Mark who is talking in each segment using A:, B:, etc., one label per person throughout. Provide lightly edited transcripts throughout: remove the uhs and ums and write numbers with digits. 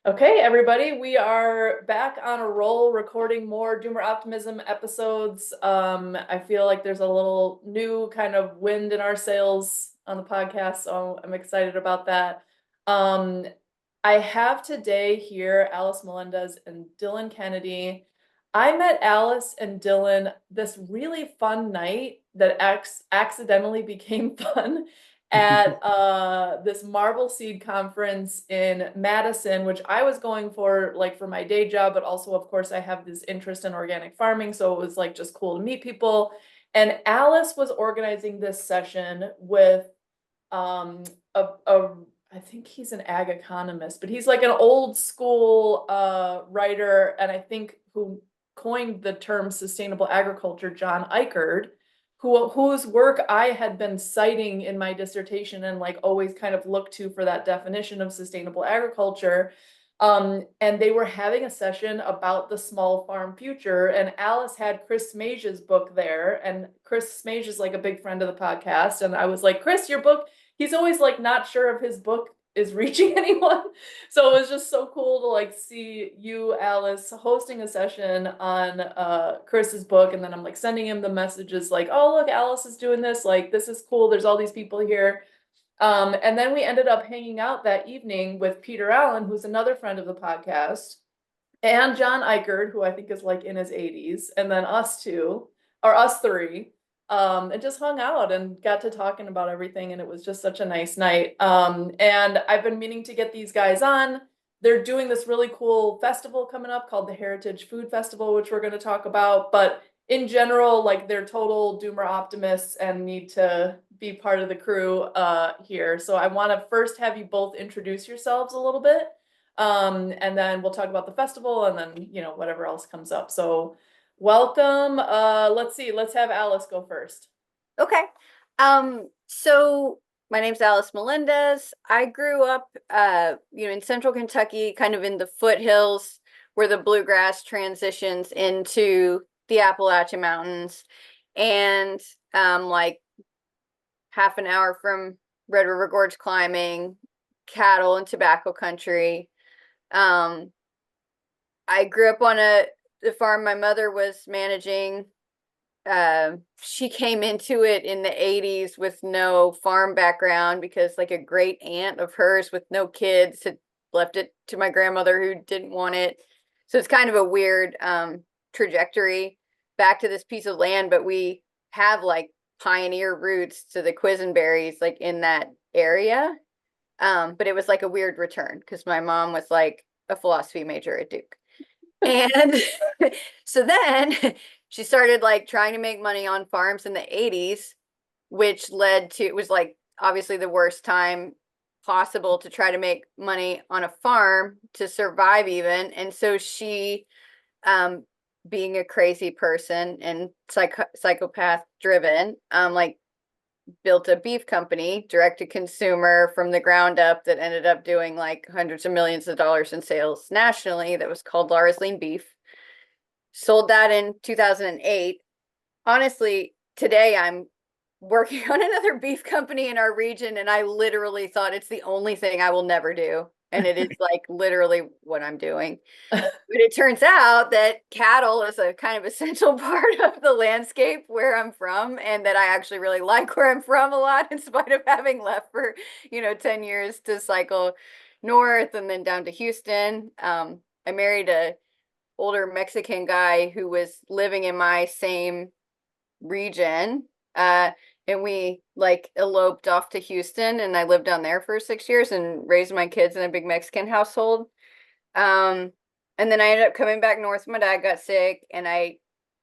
A: Okay, everybody, we are back on a roll recording more Doomer Optimism episodes. I feel like there's a little new kind of wind in our sails on the podcast, so I'm excited about that. Um, I have today here Alice Melendez and Dylan Kennedy. I met Alice and Dylan this really fun night that accidentally became fun at this Marble Seed conference in Madison, which I was going for like for my day job, but also of course I have this interest in organic farming, so it was like just cool to meet people. And Alice was organizing this session with um a I think he's an ag economist, but he's like an old school writer, and I think who coined the term sustainable agriculture, John Eichard, whose work I had been citing in my dissertation and like always kind of looked to for that definition of sustainable agriculture. And they were having a session about the small farm future, and Alice had Chris Smage's book there, and Chris Smage is like a big friend of the podcast, and I was like, Chris, your book, he's always like not sure if his book is reaching anyone. So it was just so cool to like see you, Alice, hosting a session on Chris's book, and then I'm like sending him the messages like, oh look, Alice is doing this, like this is cool, there's all these people here. And then we ended up hanging out that evening with Peter Allen, who's another friend of the podcast, and John Eichard, who I think is like in his 80s, and then us two, or us three, and just hung out and got to talking about everything. And it was just such a nice night. And I've been meaning to get these guys on. They're doing this really cool festival coming up called the Heritage Food Festival, which we're going to talk about. But in general, like they're total doomer optimists and need to be part of the crew here. So I want to first have you both introduce yourselves a little bit. And then we'll talk about the festival and then, whatever else comes up. So welcome. Let's see, let's have Alice go first.
B: Okay. So my name's Alice Melendez. I grew up, in central Kentucky, kind of in the foothills where the bluegrass transitions into the Appalachian Mountains, and like half an hour from Red River Gorge climbing, cattle and tobacco country. I grew up on the farm my mother was managing. She came into it in the 80s with no farm background because like a great aunt of hers with no kids had left it to my grandmother who didn't want it. So it's kind of a weird trajectory back to this piece of land, but we have like pioneer roots to the quisenberries like in that area. But it was like a weird return because my mom was like a philosophy major at Duke. And so then she started like trying to make money on farms in the 80s, which led to, it was like obviously the worst time possible to try to make money on a farm to survive even. And so she, being a crazy person and psychopath driven, like built a beef company direct to consumer from the ground up that ended up doing like hundreds of millions of dollars in sales nationally. That was called Laura's Lean Beef. Sold that in 2008. Honestly, today I'm working on another beef company in our region, and I literally thought it's the only thing I will never do. And it is like literally what I'm doing. But it turns out that cattle is a kind of essential part of the landscape where I'm from, and that I actually really like where I'm from a lot, in spite of having left for, 10 years to cycle north and then down to Houston. I married a older Mexican guy who was living in my same region. And we like eloped off to Houston, and I lived down there for 6 years and raised my kids in a big Mexican household. And then I ended up coming back north. My dad got sick, and I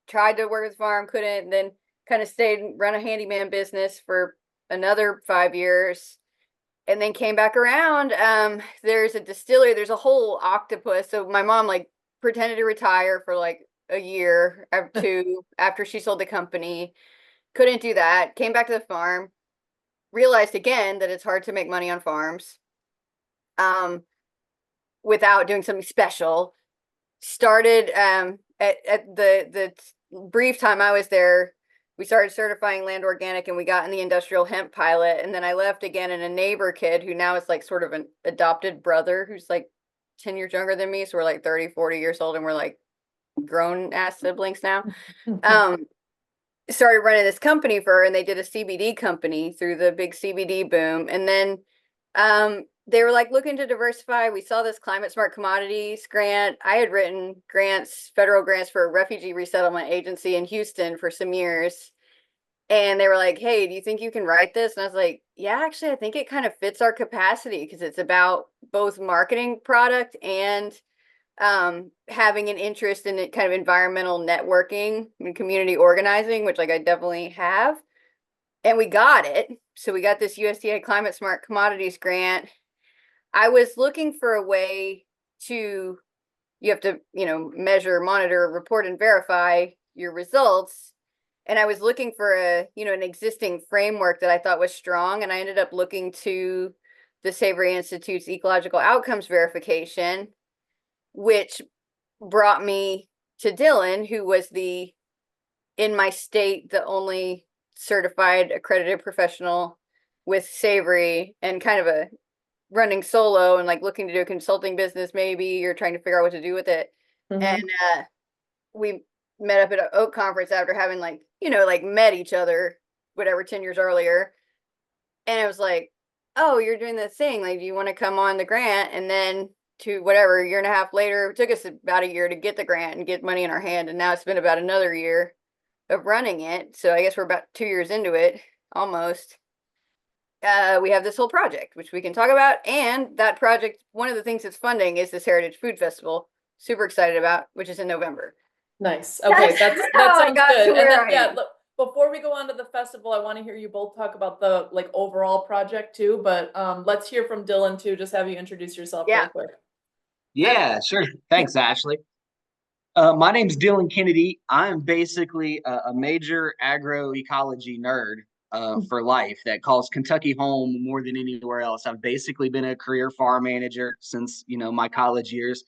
B: tried to work with the farm, couldn't, and then kind of stayed and run a handyman business for another 5 years, and then came back around. There's a distillery, there's a whole octopus. So my mom like pretended to retire for like a year after she sold the company. Couldn't do that. Came back to the farm. Realized again that it's hard to make money on farms without doing something special. Started at the brief time I was there, we started certifying land organic, and we got in the industrial hemp pilot. And then I left again, and a neighbor kid who now is like sort of an adopted brother who's like 10 years younger than me. So we're like 30, 40 years old and we're like grown ass siblings now. Um, Started running this company for her and they did a CBD company through the big CBD boom. And then they were like looking to diversify. We saw this climate smart commodities grant. I had written grants, federal grants for a refugee resettlement agency in Houston for some years. And they were like, hey, do you think you can write this? And I was like, yeah, actually, I think it kind of fits our capacity because it's about both marketing product and having an interest in it, kind of environmental networking and community organizing, which like I definitely have. And we got it. So we got this USDA Climate Smart Commodities grant. I was looking for a way to, you have to, measure, monitor, report, and verify your results. And I was looking for an existing framework that I thought was strong. And I ended up looking to the Savory Institute's ecological outcomes verification, which brought me to Dylan, who was in my state, the only certified accredited professional with Savory and kind of a running solo and like looking to do a consulting business. Maybe you're trying to figure out what to do with it. And we met up at an oak conference after having like met each other, whatever, 10 years earlier. And I was like, oh, you're doing this thing. Like, do you want to come on the grant? And then to whatever, a year and a half later, it took us about a year to get the grant and get money in our hand. And now it's been about another year of running it. So I guess we're about 2 years into it, almost. We have this whole project, which we can talk about. And that project, one of the things it's funding is this Heritage Food Festival. Super excited about, which is in November.
A: Nice. Okay, that sounds good. And then look, before we go on to the festival, I want to hear you both talk about the like overall project too. But let's hear from Dylan too. Just have you introduce yourself real quick.
C: Yeah, sure. Thanks, Ashley. My name's Dylan Kennedy. I'm basically a major agroecology nerd for life that calls Kentucky home more than anywhere else. I've basically been a career farm manager since, my college years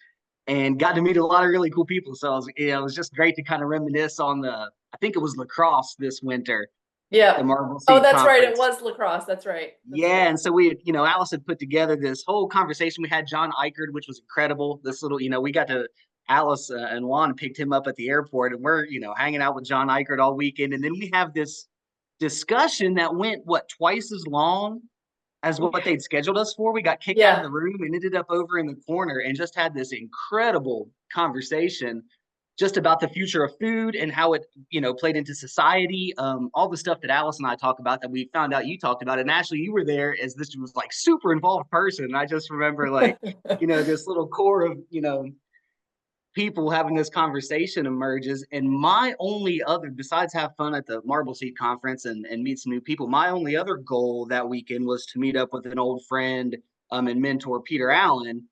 C: and got to meet a lot of really cool people. So it was just great to kind of reminisce on I think it was lacrosse this winter.
A: Yeah.
C: The Marble
A: Oh, that's
C: Conference.
A: right. It was lacrosse. That's right.
C: And so we had, Alice had put together this whole conversation. We had John Eichard, which was incredible. This little, we got to Alice and Juan picked him up at the airport, and we're, hanging out with John Eichard all weekend. And then we have this discussion that went twice as long as what they'd scheduled us for. We got kicked out of the room and ended up over in the corner and just had this incredible conversation just about the future of food and how it, played into society. All the stuff that Alice and I talk about that we found out you talked about. And Ashley, you were there as this was like super involved person. And I just remember this little core of, people having this conversation emerges. And my only other, besides have fun at the Marble Seed Conference and meet some new people, my only other goal that weekend was to meet up with an old friend and mentor, Peter Allen,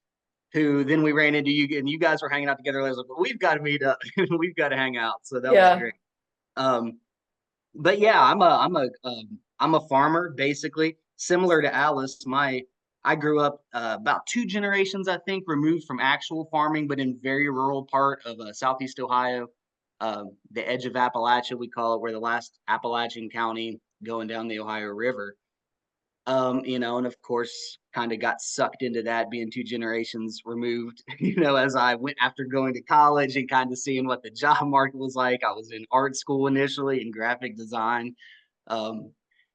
C: who then we ran into you and you guys were hanging out together. I was like, well, we've got to meet up. We've got to hang out. So that was great. But yeah, I'm a farmer, basically. Similar to Alice, I grew up about 2 generations, I think, removed from actual farming, but in very rural part of Southeast Ohio, the edge of Appalachia, we call it, where the last Appalachian county going down the Ohio River. And of course, kind of got sucked into that being 2 generations removed, as I went after going to college and kind of seeing what the job market was like. I was in art school initially in graphic design.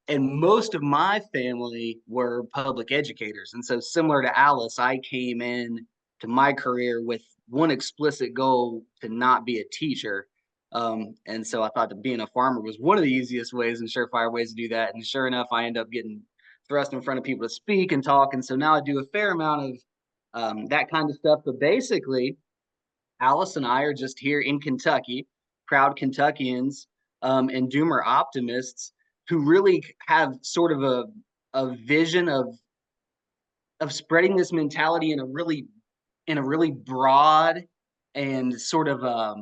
C: And most of my family were public educators. And so similar to Alice, I came in to my career with one explicit goal to not be a teacher. And so I thought that being a farmer was one of the easiest ways and surefire ways to do that. And sure enough, I ended up getting thrust in front of people to speak and talk. And so now I do a fair amount of that kind of stuff. But basically, Alice and I are just here in Kentucky, proud Kentuckians and doomer optimists who really have sort of a vision of spreading this mentality in a really broad and sort of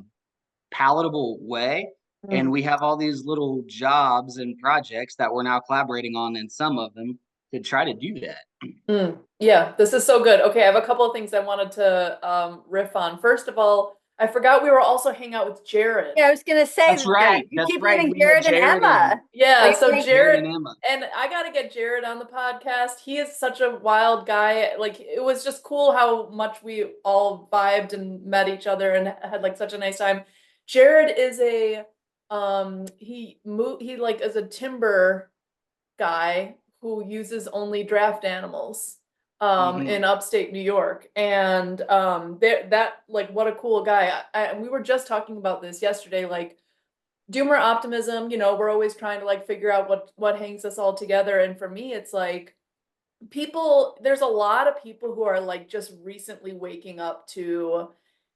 C: palatable way. And we have all these little jobs and projects that we're now collaborating on, and some of them to try to do that.
A: Yeah, this is so good. Okay, I have a couple of things I wanted to riff on. First of all, I forgot we were also hanging out with Jared.
B: Yeah, I was gonna say
C: That's right.
B: You
C: That's
B: keep
C: right.
B: leaving
C: We had
B: Jared and
C: Jared
B: Emma.
A: Yeah,
B: Like,
A: so
B: like-
C: Jared
A: Jared
C: and Emma.
A: and I gotta get Jared on the podcast. He is such a wild guy. Like it was just cool how much we all vibed and met each other and had like such a nice time. Jared is a he like is a timber guy who uses only draft animals in upstate New York. And that like what a cool guy. We were just talking about this yesterday, like doomer optimism, you know, we're always trying to like figure out what hangs us all together. And for me, it's like people, there's a lot of people who are like just recently waking up to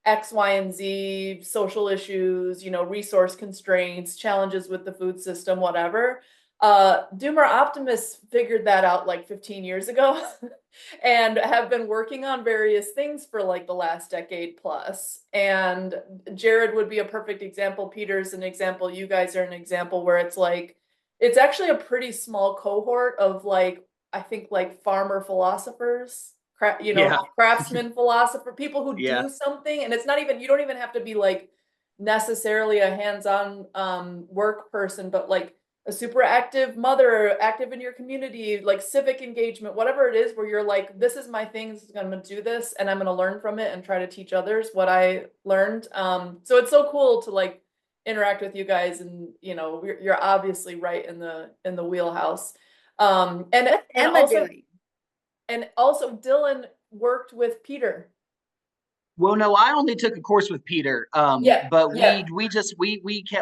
A: X, Y, and Z social issues, you know, resource constraints, challenges with the food system, whatever. Doomer optimists figured that out like 15 years ago and have been working on various things for like the last decade plus. And Jared would be a perfect example. Peter's an example. You guys are an example where it's like, it's actually a pretty small cohort of like, I think like farmer philosophers, you know,
C: Yeah.
A: craftsman philosopher, people who
C: Yeah.
A: do something. And it's not even, you don't even have to be like necessarily a hands-on work person, but like a super active mother, active in your community, like civic engagement, whatever it is, where you're like, this is my thing, I'm gonna do this and I'm gonna learn from it and try to teach others what I learned. So it's so cool to like interact with you guys, and you know, you're obviously right in the wheelhouse.
B: What's Emma doing?
A: And also Dylan worked with Peter.
C: Well, no, I only took a course with Peter.
A: Yeah,
C: But
A: yeah.
C: we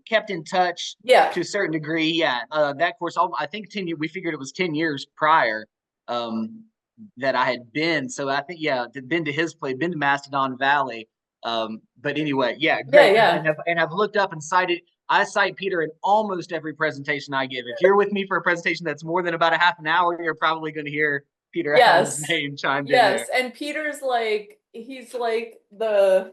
C: kept in touch
A: Yeah.
C: to a certain degree. Yeah. That course, I think 10 years, we figured it was 10 years prior that I had been. So I think, yeah, been to his place, been to Mastodon Valley. But anyway, yeah, great.
A: Yeah.
C: And I've looked up and I cite Peter in almost every presentation I give. If you're with me for a presentation that's more than about a half an hour, you're probably going to hear Peter Allen's
A: Yes.
C: name chimed in
A: Yes.
C: there.
A: And Peter's like, he's like the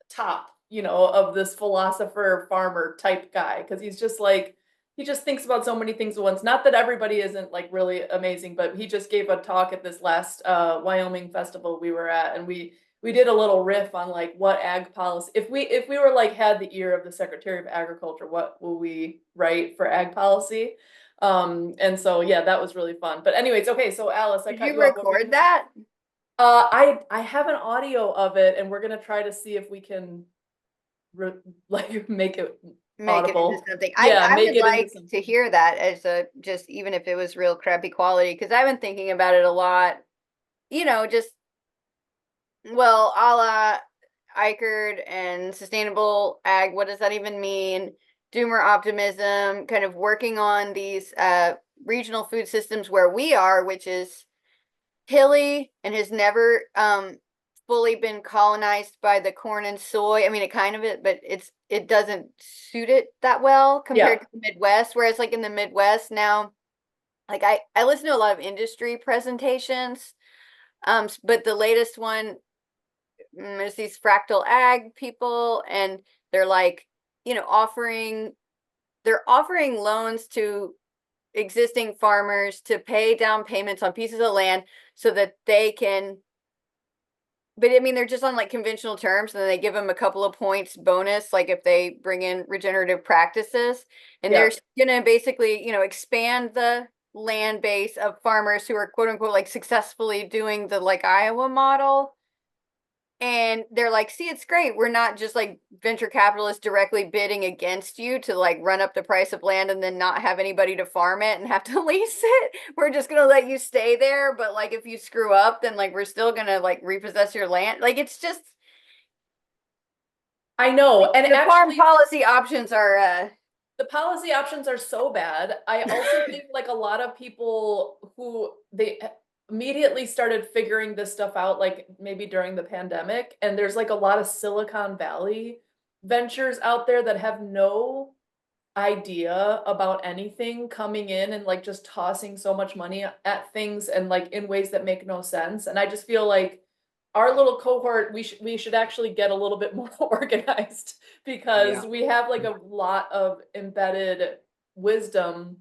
A: top, you know, of this philosopher farmer type guy. Cause he's just like, he just thinks about so many things at once. Not that everybody isn't like really amazing, but he just gave a talk at this last Wyoming festival we were at, and we did a little riff on like what ag policy, if we were like had the ear of the Secretary of Agriculture, what will we write for ag policy? And so yeah, that was really fun. But anyways, okay, so Alice, I
B: Did
A: cut
B: you
A: you off. What were
B: record that?
A: I have an audio of it, and we're gonna try to see if we can like make it
B: Make it
A: audible.
B: into something.
A: Yeah,
B: I
A: make
B: would
A: it into
B: like to
A: something.
B: hear that as a just even if it was real crappy quality, because I've been thinking about it a lot. You know, just well, a la Eichard and sustainable ag. What does that even mean? Doomer optimism, kind of working on these regional food systems where we are, which is hilly and has never fully been colonized by the corn and soy. I mean, it kind of it, but it doesn't suit it that well compared to the Midwest. Whereas like in the Midwest now, like I listen to a lot of industry presentations, but the latest one is these fractal ag people, and they're like, you know, they're offering loans to existing farmers to pay down payments on pieces of land so that they can, but I mean, they're just on like conventional terms, and then they give them a couple of points bonus, like if they bring in regenerative practices, and they're gonna basically, you know, expand the land base of farmers who are quote unquote like successfully doing the like Iowa model. And they're like, see, it's great. We're not just like venture capitalists directly bidding against you to like run up the price of land and then not have anybody to farm it and have to lease it. We're just going to let you stay there. But like, if you screw up, then like, we're still going to like repossess your land. Like, it's just,
A: I know. And
B: the farm
A: actually,
B: policy options are,
A: the policy options are so bad. I also think like a lot of people who they immediately started figuring this stuff out, like maybe during the pandemic, and there's like a lot of Silicon Valley ventures out there that have no idea about anything coming in and like just tossing so much money at things and like in ways that make no sense. And I just feel like our little cohort, we should actually get a little bit more organized, because we have like a lot of embedded wisdom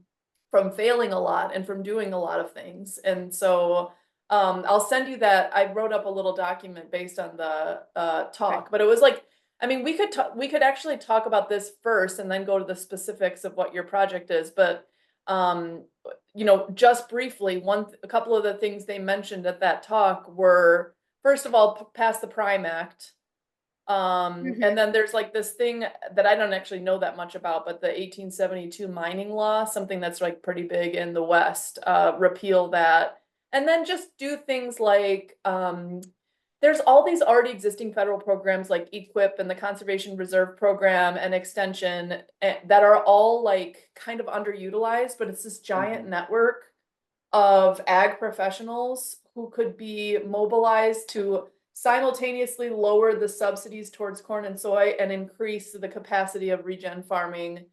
A: from failing a lot and from doing a lot of things. And so I'll send you that. I wrote up a little document based on the talk, but it was like, I mean, we could actually talk about this first and then go to the specifics of what your project is. But you know, just briefly, a couple of the things they mentioned at that talk were, first of all, pass the Prime Act. And then there's like this thing that I don't actually know that much about, but the 1872 mining law, something that's like pretty big in the West, repeal that. And then just do things like, there's all these already existing federal programs like EQIP and the Conservation Reserve Program and Extension that are all like kind of underutilized, but it's this giant network of ag professionals who could be mobilized to simultaneously lower the subsidies towards corn and soy and increase the capacity of regen farming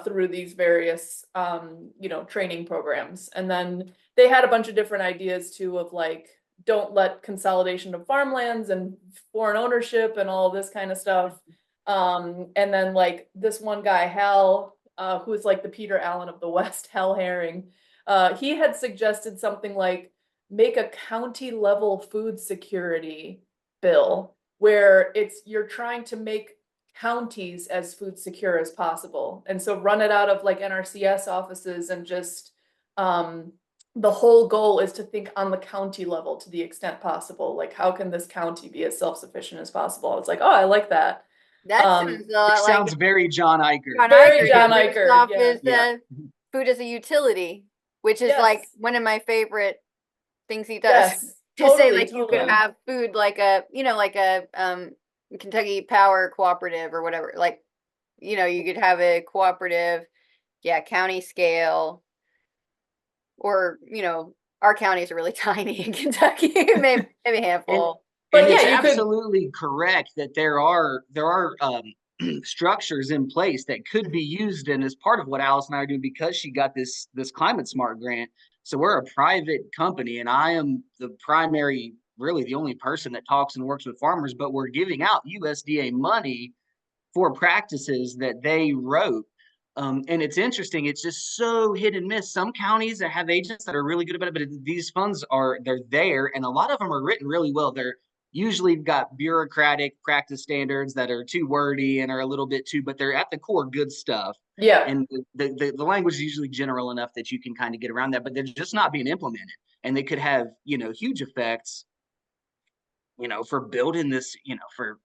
A: through these various you know, training programs. And then they had a bunch of different ideas too of like, don't let consolidation of farmlands and foreign ownership and all this kind of stuff. And then like this one guy, Hal, who's like the Peter Allen of the West, Hal Herring, he had suggested something like make a county level food security bill where you're trying to make counties as food secure as possible. And so run it out of like NRCS offices and just the whole goal is to think on the county level to the extent possible. Like, how can this county be as self-sufficient as possible? It's like, oh, I like that.
B: That sounds a lot like
C: sounds very John Iker.
A: Very John
B: First
A: Iker,
B: off
A: yeah.
B: is food as a utility, which is like one of my favorite things he does.
A: Yes,
B: To say like you could
A: totally.
B: have food like a, you know, like a Kentucky Power Cooperative or whatever. Like, you know, you could have a cooperative, county scale, or, you know, our counties are really tiny in Kentucky, maybe a handful.
C: But
A: yeah,
C: it's
A: you
C: absolutely correct that there are structures in place that could be used, and as part of what Alice and I are doing, because she got this Climate Smart grant. So we're a private company, and I am really the only person that talks and works with farmers, but we're giving out USDA money for practices that they wrote. And it's interesting. It's just so hit and miss. Some counties that have agents that are really good about it, but these funds they're there, and a lot of them are written really well. They're usually got bureaucratic practice standards that are too wordy and are a little bit too, but they're at the core good stuff.
A: Yeah.
C: And the language is usually general enough that you can kind of get around that, but they're just not being implemented. And they could have, you know, huge effects, you know, for building this, you know, for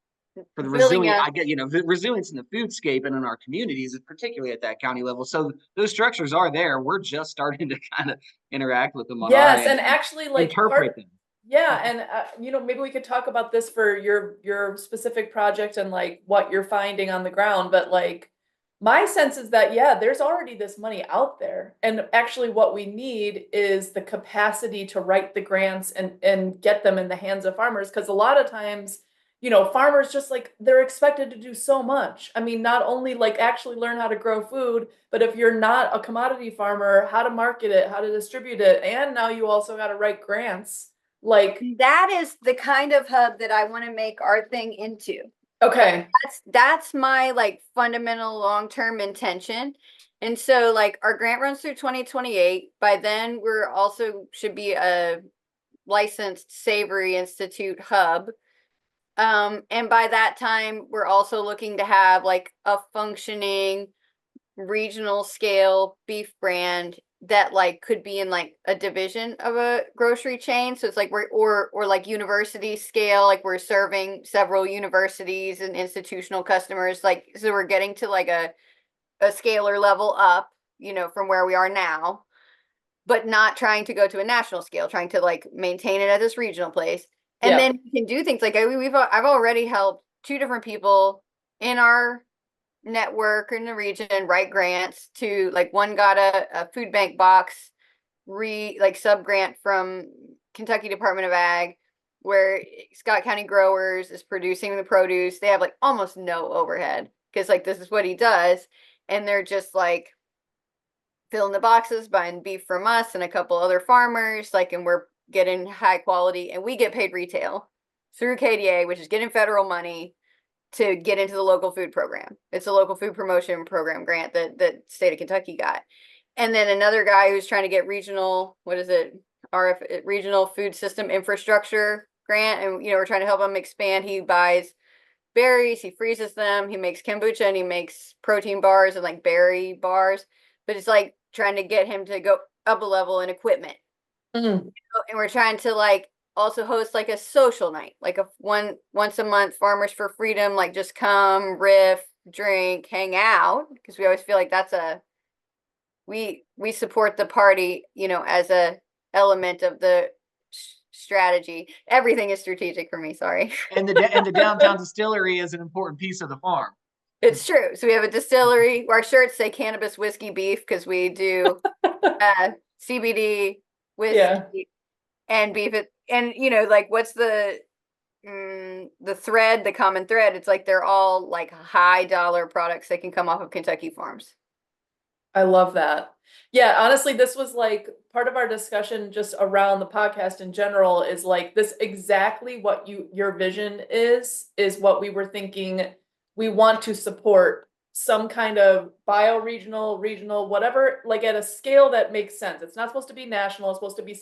C: the resilient, I get, you know, the resilience in the foodscape and in our communities, particularly at that county level. So those structures are there. We're just starting to kind of interact with them on our end.
A: And actually like
C: interpret them.
A: Yeah, and you know, maybe we could talk about this for your specific project and like what you're finding on the ground, but like my sense is that there's already this money out there. And actually what we need is the capacity to write the grants and get them in the hands of farmers, because a lot of times, you know, farmers just like they're expected to do so much. I mean, not only like actually learn how to grow food, but if you're not a commodity farmer, how to market it, how to distribute it, and now you also got to write grants. Like
B: that is the kind of hub that I want to make our thing into.
A: Okay.
B: That's my like fundamental long-term intention. And so like our grant runs through 2028. By then we're also should be a licensed Savory Institute hub. And by that time we're also looking to have like a functioning regional scale beef brand that like could be in like a division of a grocery chain. So it's like or like university scale, like we're serving several universities and institutional customers. Like, so we're getting to like a scalar level up, you know, from where we are now, but not trying to go to a national scale, trying to like maintain it at this regional place. And then we can do things like I've already helped 2 different people in our network in the region write grants to, like, one got a food bank box sub grant from Kentucky Department of Ag, where Scott County Growers is producing the produce. They have like almost no overhead because like this is what he does, and they're just like filling the boxes, buying beef from us and a couple other farmers, like, and we're getting high quality, and we get paid retail through KDA, which is getting federal money to get into the local food program. It's a local food promotion program grant that state of Kentucky got. And then another guy who's trying to get regional, regional food system infrastructure grant, and we're trying to help him expand. He buys berries, he freezes them, he makes kombucha, and he makes protein bars and like berry bars. But it's like trying to get him to go up a level in equipment.
A: Mm.
B: And we're trying to like also host like a social night, like once a month, Farmers for Freedom, like just come, riff, drink, hang out, because we always feel like that's we support the party, as a element of the strategy. Everything is strategic for me, sorry.
C: And the downtown distillery is an important piece of the farm.
B: It's true. So we have a distillery. Our shirts say cannabis, whiskey, beef, because we do CBD, whiskey, and beef. And like what's the thread, the common thread? It's like they're all like high dollar products that can come off of Kentucky farms.
A: I love that. Yeah, honestly, this was like part of our discussion just around the podcast in general is like this exactly what your vision is what we were thinking. We want to support some kind of bioregional, regional, whatever, like at a scale that makes sense. It's not supposed to be national, it's supposed to be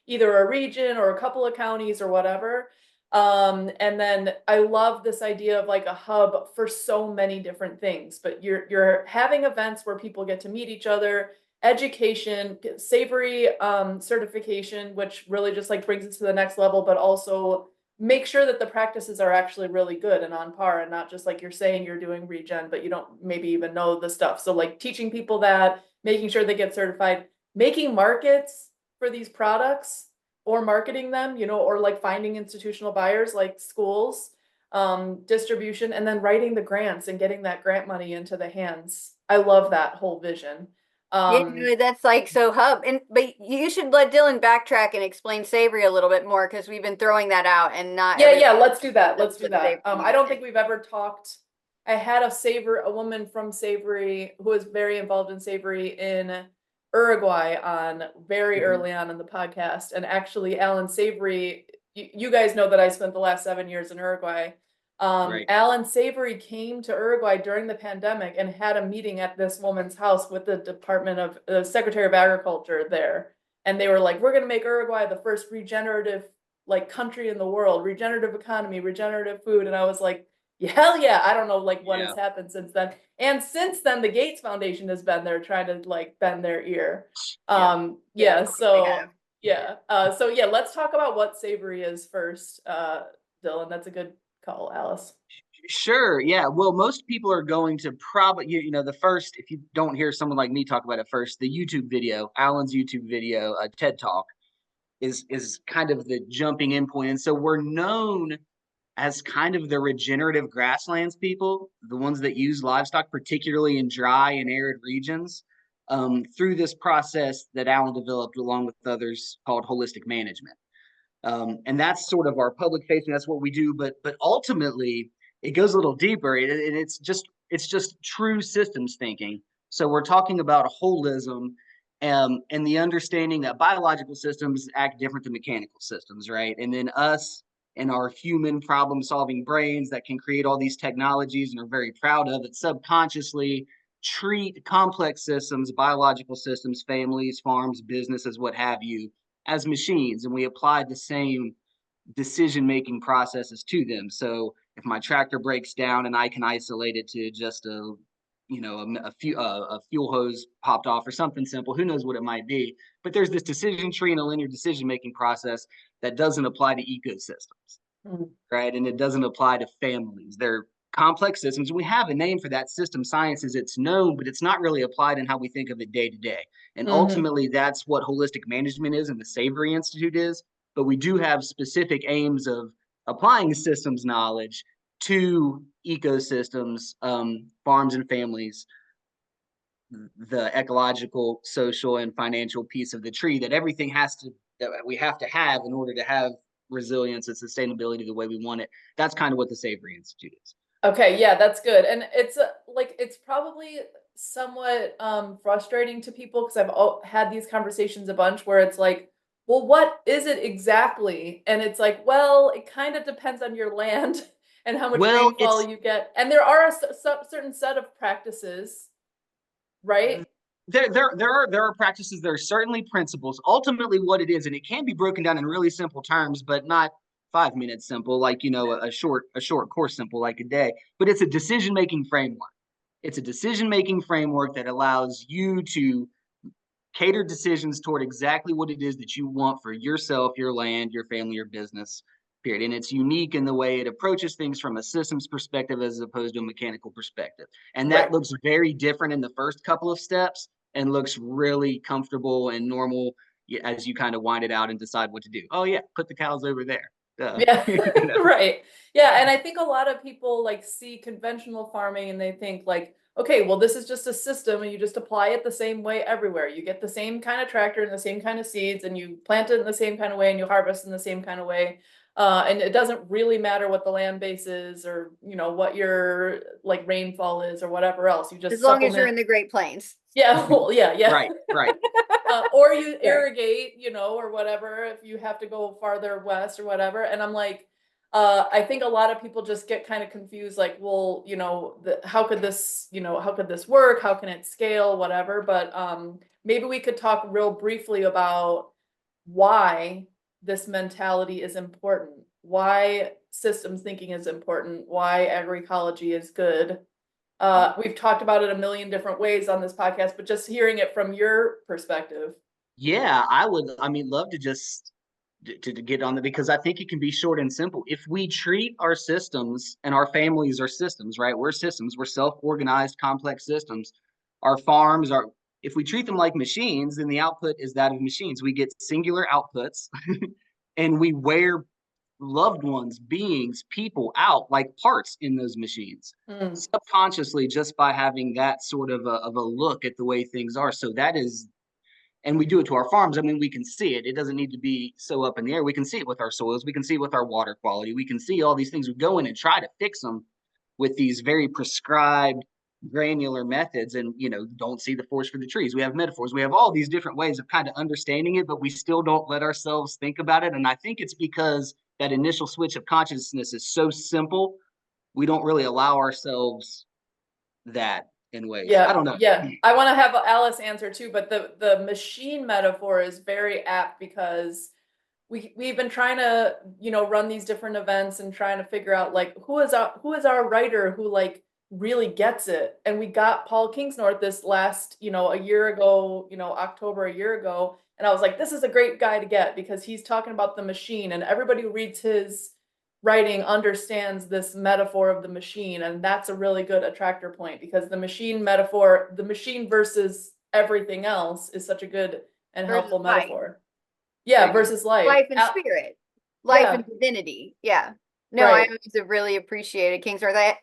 A: either a region or a couple of counties or whatever. And then I love this idea of like a hub for so many different things, but you're having events where people get to meet each other, education, savory certification, which really just like brings it to the next level, but also make sure that the practices are actually really good and on par, and not just like you're saying you're doing regen, but you don't maybe even know the stuff. So like teaching people that, making sure they get certified, making markets for these products, or marketing them, or like finding institutional buyers like schools, distribution, and then writing the grants and getting that grant money into the hands. I love that whole vision.
B: That's like so hub. But you should let Dylan backtrack and explain savory a little bit more, because we've been throwing that out and not.
A: Yeah, let's do that. Let's do that.
B: Savory.
A: I don't think we've ever talked. I had a woman from Savory who was very involved in Savory in Uruguay on very early on in the podcast. And actually Alan Savory, you guys know that I spent the last 7 years in Uruguay.
C: Right.
A: Alan Savory came to Uruguay during the pandemic and had a meeting at this woman's house with the Secretary of Agriculture there. And they were like, we're going to make Uruguay the first regenerative like country in the world, regenerative economy, regenerative food. And I was like, hell yeah. I don't know like what has happened since then. And since then, the Gates Foundation has been there trying to like bend their ear. So let's talk about what savory is first. Dylan, that's a good call, Alice.
C: Sure. Yeah. Well, most people are going to probably, the first, if you don't hear someone like me talk about it first, the YouTube video, Alan's YouTube video, TED Talk, is kind of the jumping in point. And so we're known as kind of the regenerative grasslands people, the ones that use livestock, particularly in dry and arid regions, through this process that Alan developed along with others called holistic management. And that's sort of our public facing. That's what we do. But ultimately, it goes a little deeper, and it's just true systems thinking. So we're talking about holism, and the understanding that biological systems act different than mechanical systems, right? And then us and our human problem solving brains that can create all these technologies and are very proud of it subconsciously treat complex systems, biological systems, families, farms, businesses, what have you, as machines. And we apply the same decision-making processes to them. So if my tractor breaks down and I can isolate it to just a fuel hose popped off or something simple, who knows what it might be, but there's this decision tree and a linear decision-making process that doesn't apply to ecosystems, right? And it doesn't apply to families. They're complex systems. We have a name for that. System science is it's known, but it's not really applied in how we think of it day to day. And ultimately, that's what holistic management is and the Savory Institute is. But we do have specific aims of applying systems knowledge to ecosystems, farms and families, the ecological, social, and financial piece of the tree that we have to have in order to have resilience and sustainability the way we want it. That's kind of what the Savory Institute is.
A: Okay, yeah, that's good. And it's it's probably somewhat frustrating to people because I've had these conversations a bunch where it's like, well, what is it exactly? And it's like, well, it kind of depends on your land and how much rainfall you get. And there are a certain set of practices, right?
C: there are practices, there are certainly principles. Ultimately what it is, and it can be broken down in really simple terms, but not 5 minutes simple, like, you know, a short course simple, like a day. But it's a decision-making framework. It's a decision-making framework that allows you to cater decisions toward exactly what it is that you want for yourself, your land, your family, your business, period. And it's unique in the way it approaches things from a systems perspective as opposed to a mechanical perspective. And that
A: Right.
C: looks very different in the first couple of steps and looks really comfortable and normal as you kind of wind it out and decide what to do. Oh yeah, put the cows over there.
A: Yeah,
C: You know?
A: right. Yeah, and I think a lot of people like see conventional farming and they think like, okay, well, this is just a system and you just apply it the same way everywhere. You get the same kind of tractor and the same kind of seeds and you plant it in the same kind of way and you harvest in the same kind of way. And it doesn't really matter what the land base is or, you know, what your like rainfall is or whatever else. You just
B: As long as you're
A: supplement.
B: in the Great Plains.
A: Yeah, well, yeah.
C: Right.
A: Or you irrigate, you know, or whatever, if you have to go farther west or whatever. And I'm like, I think a lot of people just get kind of confused, like, well, you know, how could this, you know, how could this work? How can it scale, whatever. But maybe we could talk real briefly about why this mentality is important, why systems thinking is important, why agroecology is good. We've talked about it a million different ways on this podcast, but just hearing it from your perspective.
C: Yeah, I mean, love to just to get on the, because I think it can be short and simple. If we treat our systems, and our families are systems, right? We're systems, we're self-organized, complex systems. Our farms are, if we treat them like machines, then the output is that of machines. We get singular outputs and we wear loved ones, beings, people out like parts in those machines
A: Mm,
C: subconsciously, just by having that sort of a look at the way things are. So that is, and we do it to our farms. I mean, we can see it. It doesn't need to be so up in the air. We can see it with our soils. We can see it with our water quality. We can see all these things. We go in and try to fix them with these very prescribed, granular methods, and, you know, don't see the forest for the trees. We have metaphors. We have all these different ways of kind of understanding it, but we still don't let ourselves think about it. And I think it's because that initial switch of consciousness is so simple. We don't really allow ourselves that in ways. I
A: yeah,
C: don't know.
A: yeah. I want to have Alice answer too, but the machine metaphor is very apt because we've been trying to, you know, run these different events and trying to figure out like who is our writer who like really gets it. And we got Paul Kingsnorth this last, you know, a year ago, you know, October a year ago, and I was like, this is a great guy to get because he's talking about the machine, and everybody who reads his writing understands this metaphor of the machine, and that's a really good attractor point because the machine metaphor, the machine versus everything else, is such a good and
B: Versus
A: helpful
B: life.
A: metaphor. Yeah, versus life.
B: Life and spirit. Life
A: Yeah.
B: and divinity. Yeah. No, I
A: Right.
B: always have really appreciated Kingsnorth.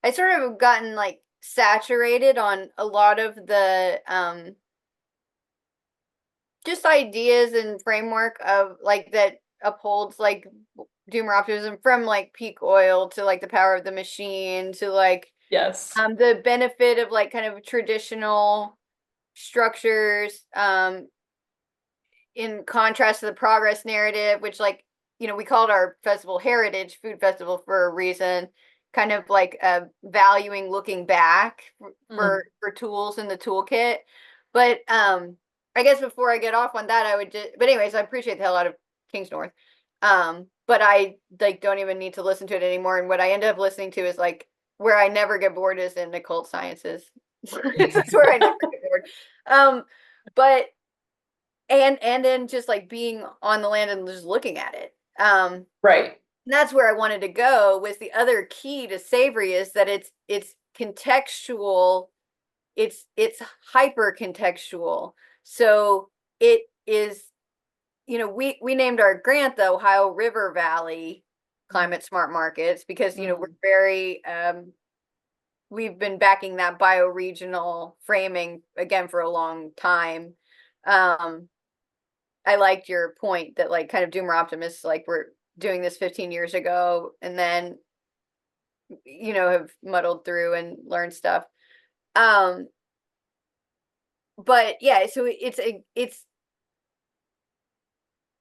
B: I sort of have gotten like saturated on a lot of the just ideas and framework of like that upholds like doomer optimism, from like peak oil to like the power of the machine to like
A: Yes.
B: the benefit of like kind of traditional structures in contrast to the progress narrative, which, like, you know, we called our festival Heritage Food Festival for a reason, kind of like valuing looking back for tools in the toolkit. But I guess before I get off on that, I would just, but anyways, I appreciate the hell out of Kingsnorth. But I like don't even need to listen to it anymore. And what I end up listening to is like where I never get bored is in occult sciences. That's where I never get bored. But and then just like being on the land and just looking at it.
A: Right.
B: That's where I wanted to go. Was the other key to savory is that it's contextual, it's hyper contextual. So it is, you know, we named our grant the Ohio River Valley Climate Smart Markets because, you know, we're very we've been backing that bioregional framing again for a long time. I liked your point that like kind of doomer optimists like we're doing this 15 years ago and then, you know, have muddled through and learned stuff. But yeah, so it's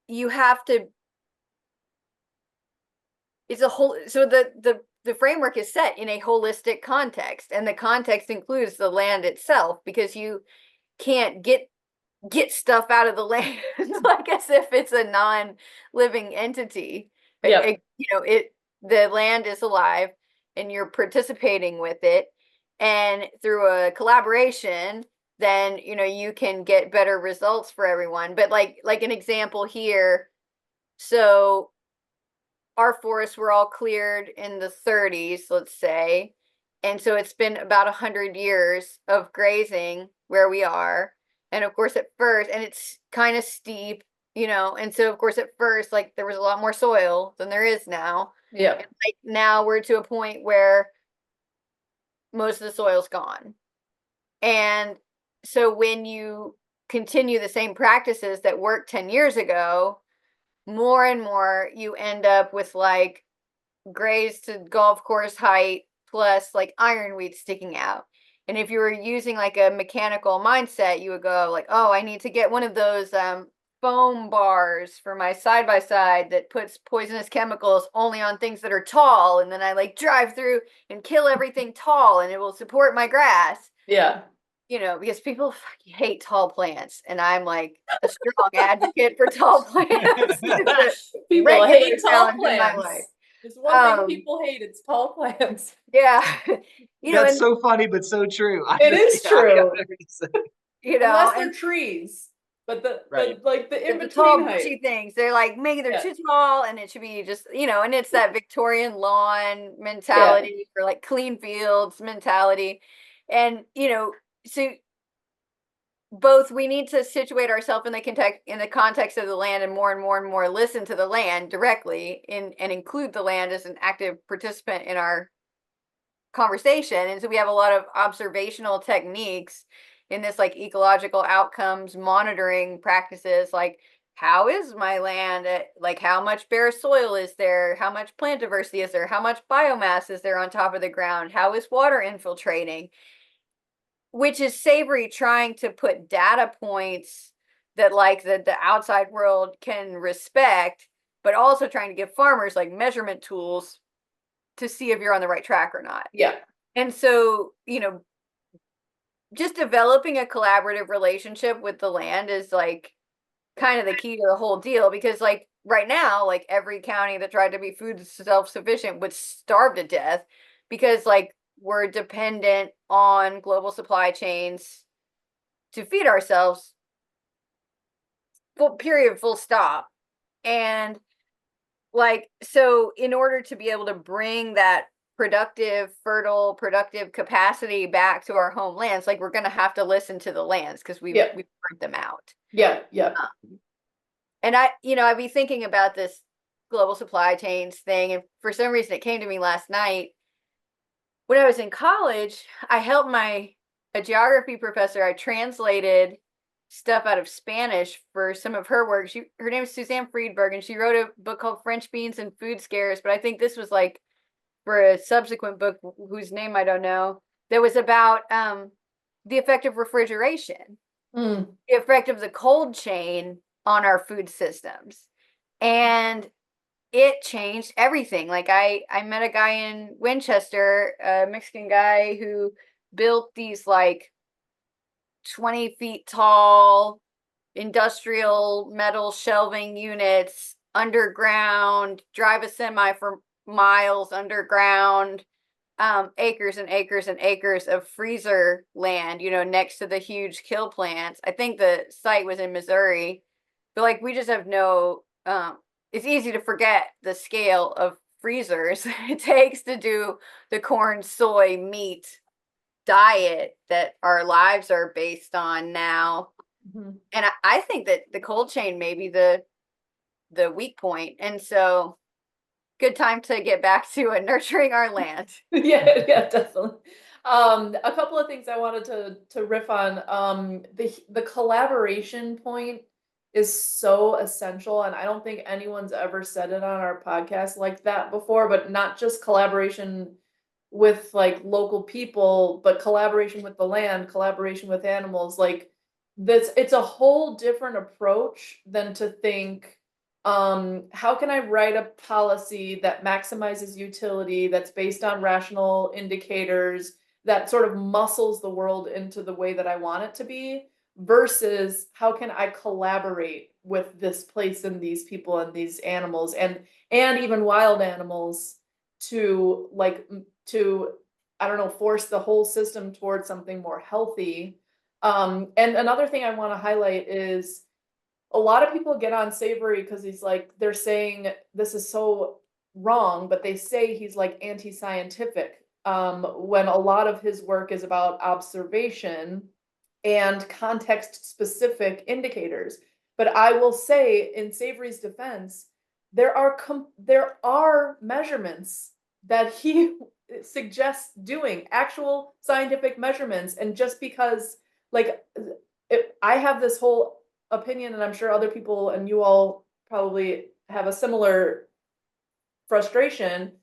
B: you have to, it's a whole, so the framework is set in a holistic context, and the context includes the land itself, because can't get stuff out of the land like as if it's a non-living entity.
A: Yeah.
B: The land is alive and you're participating with it, and through a collaboration then you can get better results for everyone. But like an example here, so our forests were all cleared in the 30s, let's say, and so it's been about 100 years of grazing where we are. And of course at first, and it's kind of steep, and so of course at first, like, there was a lot more soil than there is now.
A: Yeah.
B: And like now we're to a point where most of the soil's gone. And so when you continue the same practices that worked 10 years ago, more and more you end up with like grazed to golf course height plus like ironweed sticking out. And if you were using like a mechanical mindset, you would go like, oh, I need to get one of those foam bars for my side by side that puts poisonous chemicals only on things that are tall, and then I like drive through and kill everything tall and it will support my grass.
A: Yeah.
B: Because people fucking hate tall plants, and I'm like a strong advocate for tall plants.
A: People
B: Regular
A: hate tall
B: challenge in my
A: plants.
B: life.
A: There's one thing people hate, it's tall plants.
B: Yeah.
C: That's so funny, but so true.
A: It is true. Unless they're
B: and
A: trees. But the
C: Right.
A: like the in
B: the tall
A: between height.
B: bushy things, they're like, maybe they're
A: Yeah.
B: too tall, and it should be just, and it's that Victorian lawn mentality for like clean fields mentality. And so both we need to situate ourselves in the context of the land, and more listen to the land directly and include the land as an active participant in our conversation. And so we have a lot of observational techniques in this like ecological outcomes monitoring practices, like how is my land, like how much bare soil is there, how much plant diversity is there, how much biomass is there on top of the ground, how is water infiltrating, which is Savory trying to put data points that like the outside world can respect, but also trying to give farmers like measurement tools to see if you're on the right track or not.
A: Yeah.
B: And so, just developing a collaborative relationship with the land is like kind of the key to the whole deal, because like right now, like every county that tried to be food self-sufficient would starve to death because like we're dependent on global supply chains to feed ourselves, full stop. And like, so in order to be able to bring that fertile, productive capacity back to our homelands, like we're going to have to listen to the lands because we've burnt them out.
A: Yeah. Yeah.
B: And I'd be thinking about this global supply chains thing. And for some reason it came to me last night. When I was in college, I helped a geography professor. I translated stuff out of Spanish for some of her work. Her name is Suzanne Friedberg, and she wrote a book called French Beans and Food Scares. But I think this was like for a subsequent book whose name I don't know, that was about the effect of refrigeration, the effect of the cold chain on our food systems. And it changed everything. Like I met a guy in Winchester, a Mexican guy who built these like 20 feet tall industrial metal shelving units underground, drive a semi for miles underground, acres and acres and acres of freezer land, next to the huge kill plants. I think the site was in Missouri, but like we just have no, it's easy to forget the scale of freezers it takes to do the corn, soy, meat diet that our lives are based on now. Mm-hmm. And I think that the cold chain may be the weak point. And so good time to get back to nurturing our land.
A: Yeah, definitely. A couple of things I wanted to riff on. The collaboration point is so essential, and I don't think anyone's ever said it on our podcast like that before, but not just collaboration with like local people, but collaboration with the land, collaboration with animals. Like it's a whole different approach than to think, how can I write a policy that maximizes utility, that's based on rational indicators, that sort of muscles the world into the way that I want it to be, versus how can I collaborate with this place and these people and these animals and even wild animals to to, I don't know, force the whole system towards something more healthy. And another thing I want to highlight is a lot of people get on Savory because he's like, they're saying this is so wrong, but they say he's like anti-scientific, when a lot of his work is about observation and context specific indicators. But I will say, in Savory's defense, there are measurements that he suggests doing, actual scientific measurements. And just because, like, I have this whole opinion, and I'm sure other people and you all probably have a similar frustration,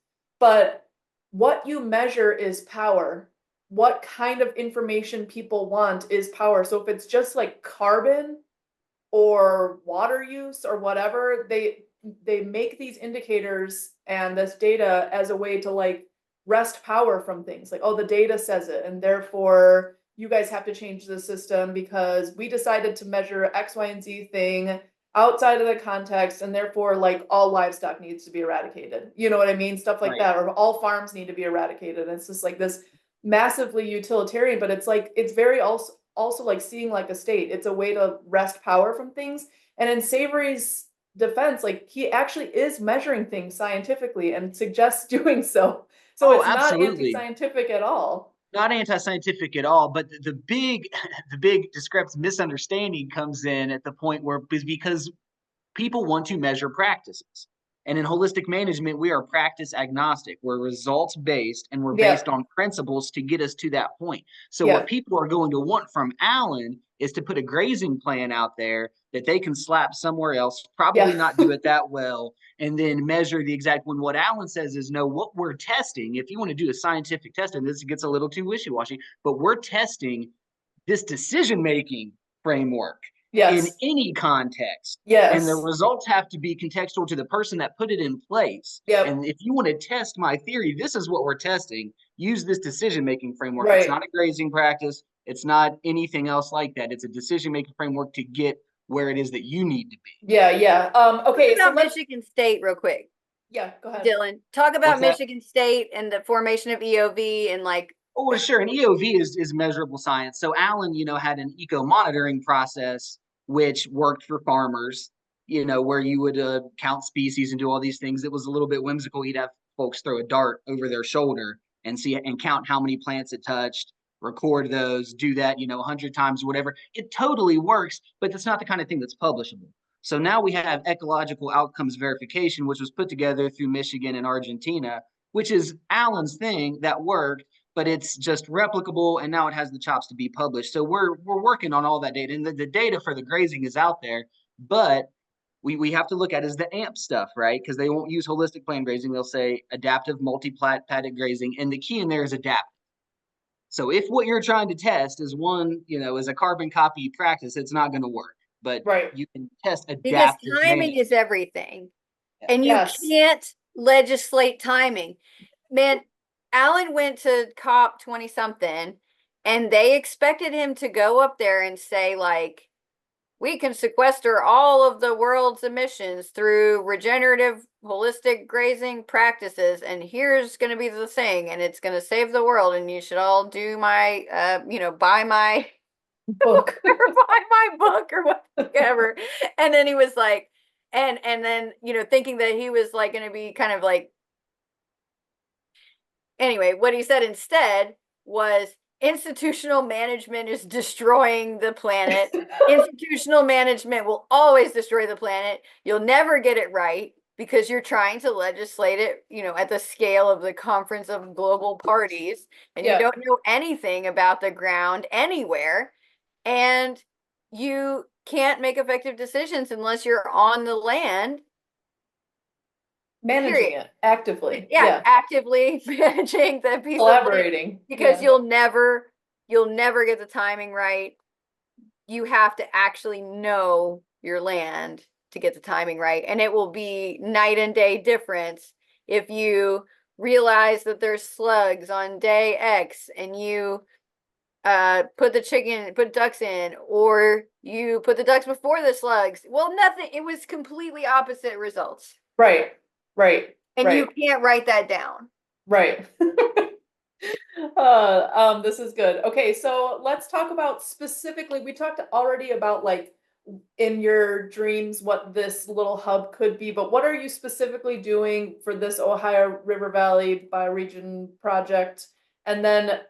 A: but what you measure is power. What kind of information people want is power. So if it's just like carbon or water use or whatever, they make these indicators and this data as a way to like wrest power from things. Like, oh, the data says it, and therefore you guys have to change the system because we decided to measure X, Y, and Z thing outside of the context, and therefore like all livestock needs to be eradicated. You know what I mean? Stuff like
C: Right.
A: that, or all farms need to be eradicated. And it's just like this massively utilitarian, but it's like it's very also like seeing like a state. It's a way to wrest power from things. And in Savory's defense, like he actually is measuring things scientifically and suggests doing so. So
C: Oh,
A: it's not
C: absolutely.
A: anti-scientific at all.
C: Not anti-scientific at all, but the big the big discrepancy, misunderstanding comes in at the point where, because people want to measure practices. And in holistic management, we are practice agnostic. We're results based, and we're
A: Yeah.
C: based on principles to get us to that point. So
A: Yeah.
C: what people are going to want from Alan is to put a grazing plan out there that they can slap somewhere else, probably
A: Yeah.
C: not do it that well, and then measure the exact one. What Alan says is, no, what we're testing, if you want to do a scientific test, and this gets a little too wishy-washy, but we're testing this decision-making framework in
A: Yes.
C: any context. And the
A: Yes.
C: results have to be contextual to the person that put it in place.
A: Yep.
C: And if you want to test my theory, this is what we're testing. Use this decision-making framework.
A: Right.
C: It's not a grazing practice. It's not anything else like that. It's a decision-making framework to get where it is that you need to be.
A: Yeah. Yeah. Okay.
B: Talk
A: So
B: about Michigan State real quick,
A: yeah, go ahead.
B: Dylan. Talk about
C: What's that?
B: Michigan State and the formation of EOV and like.
C: Oh, well, sure. An EOV is measurable science. So Alan, had an eco monitoring process which worked for farmers, where you would count species and do all these things. It was a little bit whimsical. He'd have folks throw a dart over their shoulder and see and count how many plants it touched, record those, do that, 100 times, whatever. It totally works, but that's not the kind of thing that's publishable. So now we have ecological outcomes verification, which was put together through Michigan and Argentina, which is Alan's thing that worked, but it's just replicable, and now it has the chops to be published. So we're working on all that data, and the data for the grazing is out there, but we have to look at is the AMP stuff, right? Because they won't use holistic plan grazing. They'll say adaptive multi-paddock grazing, and the key in there is adaptive. So if what you're trying to test is one, is a carbon copy practice, it's not going to work. But
A: Right.
C: you can test
B: Because
C: adaptive
B: timing
C: management.
B: is everything. And you
A: Yes.
B: can't legislate timing. Man, Alan went to COP 20 something and they expected him to go up there and say, like, we can sequester all of the world's emissions through regenerative holistic grazing practices, and here's going to be the thing, and it's going to save the world, and you should all do my buy my
A: Book.
B: or buy my book or whatever. And then he was like, and then thinking that he was like going to be kind of like, anyway, what he said instead was, institutional management is destroying the planet. Institutional management will always destroy the planet. You'll never get it right because you're trying to legislate it, at the scale of the Conference of Global Parties, and
A: Yeah.
B: you don't know anything about the ground anywhere, and you can't make effective decisions unless you're on the land.
A: Managing
B: Period.
A: it actively.
B: Yeah, actively managing the piece of land,
A: Collaborating.
B: because
A: Yeah.
B: you'll never get the timing right. You have to actually know your land to get the timing right, and it will be night and day difference if you realize that there's slugs on day X and you put ducks in, or you put the ducks before the slugs. Well, nothing. It was completely opposite results.
A: Right.
B: And you can't write that down.
A: Right. This is good. Okay, so let's talk about specifically, we talked already about like in your dreams what this little hub could be, but what are you specifically doing for this Ohio River Valley bioregion project? And then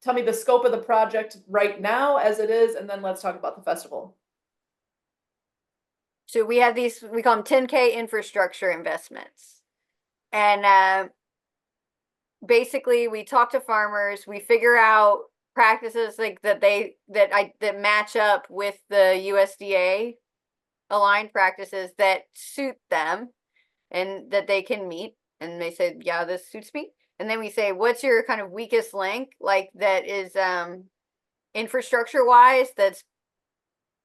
A: tell me the scope of the project right now as it is, and then let's talk about the festival.
B: So we have these, we call them 10K infrastructure investments. And basically we talk to farmers, we figure out practices like that match up with the USDA aligned practices that suit them and that they can meet. And they say, yeah, this suits me. And then we say, what's your kind of weakest link, like that is infrastructure wise, that's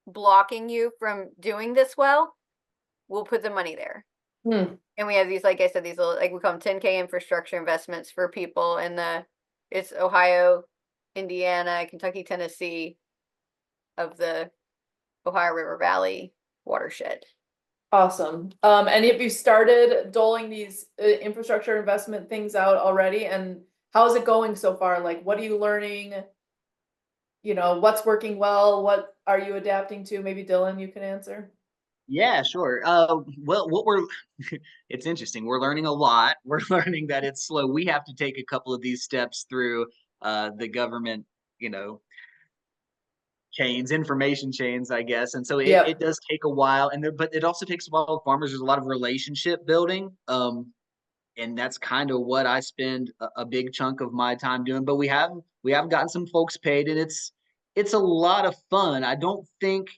B: blocking you from doing this well? We'll put the money there. And we have these, like I said, these little, like we call them 10K infrastructure investments for people in it's Ohio, Indiana, Kentucky, Tennessee of the Ohio River Valley watershed.
A: Awesome. And have you started doling these infrastructure investment things out already? And how's it going so far? Like, what are you learning? You know, what's working well? What are you adapting to? Maybe Dylan, you can answer.
C: Yeah, sure. Well, it's interesting. We're learning a lot. We're learning that it's slow. We have to take a couple of these steps through the government, you know, information chains, I guess. And so it does take a while. But it also takes a while with farmers. There's a lot of relationship building. And that's kind of what I spend a big chunk of my time doing. But we have gotten some folks paid, and it's a lot of fun. I don't think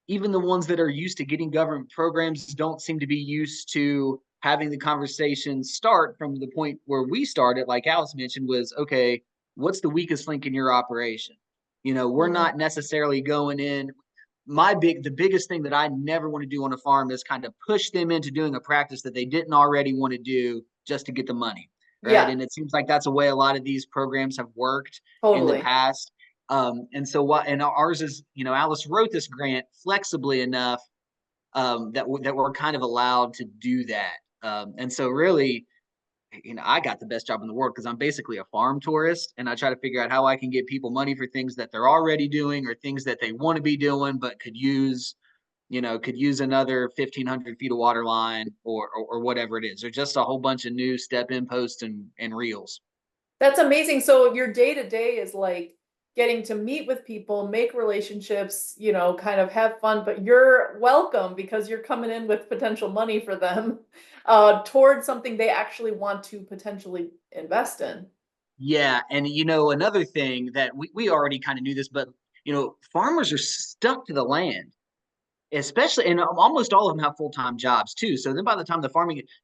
C: even the ones that are used to getting government programs don't seem to be used to having the conversation start from the point where we started, like Alice mentioned, was, okay, what's the weakest link in your operation? You know, we're not necessarily going in. The biggest thing that I never want to do on a farm is kind of push them into doing a practice that they didn't already want to do just to get the money. Right.
A: Yeah.
C: And it seems like that's a way a lot of these programs have worked in the past. And so and ours is, you know, Alice wrote this grant flexibly enough that we're kind of allowed to do that. And so really, you know, I got the best job in the world because I'm basically a farm tourist, and I try to figure out how I can get people money for things that they're already doing or things that they want to be doing, but could use another 1,500 feet of water line or whatever it is, or just a whole bunch of new step-in posts and reels.
A: That's amazing. So your day to day is like getting to meet with people, make relationships, you know, kind of have fun, but you're welcome because you're coming in with potential money for them towards something they actually want to potentially invest in.
C: Yeah. And, you know, another thing that we already kind of knew this, but, you know, farmers are stuck to the land, especially, and almost all of them have full-time jobs too. So then by the time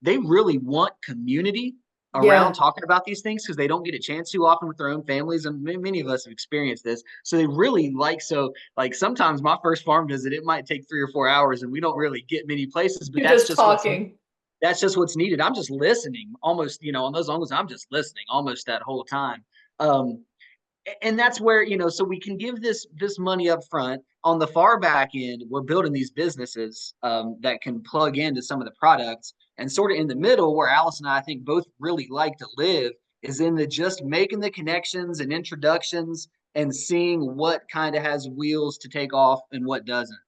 C: they really want community around talking about these things because they don't get a chance too often with their own families. And many of us have experienced this. So they really like sometimes my first farm visit, it might take 3 or 4 hours and we don't really get many places, but
A: You're just talking.
C: That's just what's needed. I'm just listening almost, you know, on those longest, I'm just listening almost that whole time. And that's where, you know, so we can give this money up front. On the far back end, we're building these businesses that can plug into some of the products. And sort of in the middle, where Alice and I think both really like to live, is in the just making the connections and introductions and seeing what kind of has wheels to take off and what doesn't.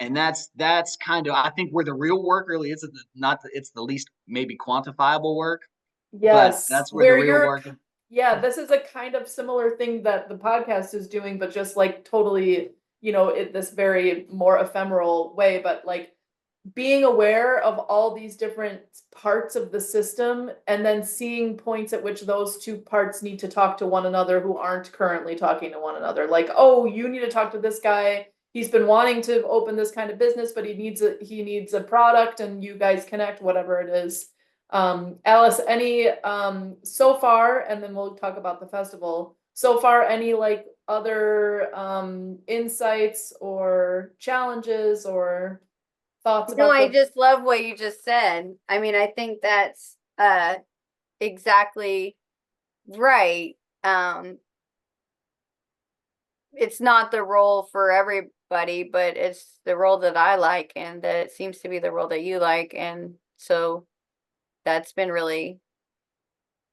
C: And that's kind of, I think, where the real work really is. It's the least maybe quantifiable work.
A: Yes,
C: but that's where the real work is.
A: Yeah, this is a kind of similar thing that the podcast is doing, but just like totally, you know, this very more ephemeral way, but like being aware of all these different parts of the system and then seeing points at which those two parts need to talk to one another who aren't currently talking to one another. Like, oh, you need to talk to this guy. He's been wanting to open this kind of business, but he needs a product, and you guys connect, whatever it is. Alice, any so far, and then we'll talk about the festival. So far, any like other insights or challenges or thoughts about
B: I just love what you just said. I mean, I think that's exactly right. it's not the role for everybody, but it's the role that I like, and that it seems to be the role that you like. And so that's been really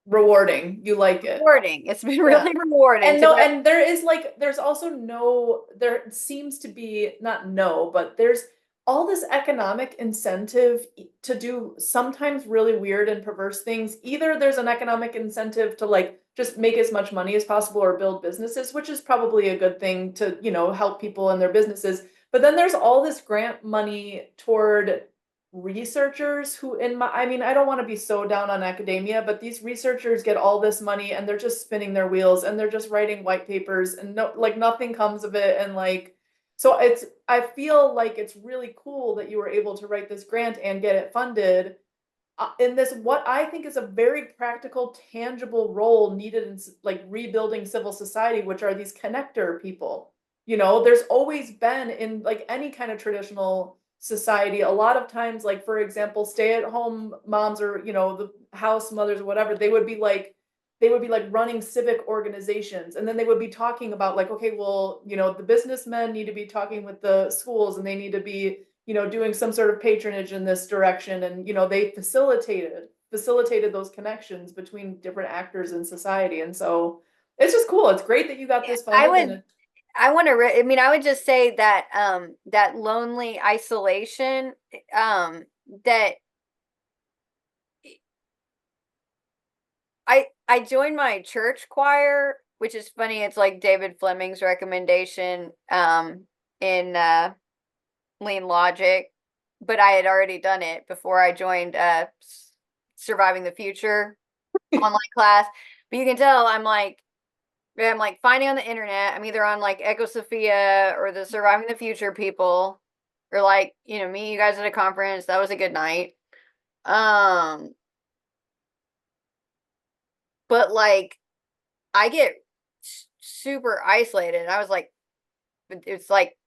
A: Rewarding. You like it.
B: rewarding. It's been
A: Yeah.
B: really rewarding.
A: And no, and there is like, there's also no, there seems to be, not no, but there's all this economic incentive to do sometimes really weird and perverse things. Either there's an economic incentive to like just make as much money as possible or build businesses, which is probably a good thing to, you know, help people in their businesses. But then there's all this grant money toward researchers who in my, I mean, I don't want to be so down on academia, but these researchers get all this money and they're just spinning their wheels and they're just writing white papers and no, like nothing comes of it. And like, so it's, I feel like it's really cool that you were able to write this grant and get it funded in this, what I think is a very practical, tangible role needed in like rebuilding civil society, which are these connector people. You know, there's always been in like any kind of traditional society, a lot of times, like for example, stay-at-home moms or, you know, the house mothers or whatever, they would be like running civic organizations, and then they would be talking about like, okay, well, you know, the businessmen need to be talking with the schools and they need to be, you know, doing some sort of patronage in this direction. And, you know, they facilitated those connections between different actors in society. And so it's just cool. It's great that you got this
B: I
A: funded.
B: would, I want to, I mean, I would just say that, that lonely isolation, that I joined my church choir, which is funny. It's like David Fleming's recommendation, in, Lean Logic, but I had already done it before I joined, Surviving the Future online class. But you can tell I'm like finding on the internet. I'm either on like Echo Sophia or the Surviving the Future people, or like, you know, me, you guys at a conference. That was a good night. But like I get super isolated. I was like, it's like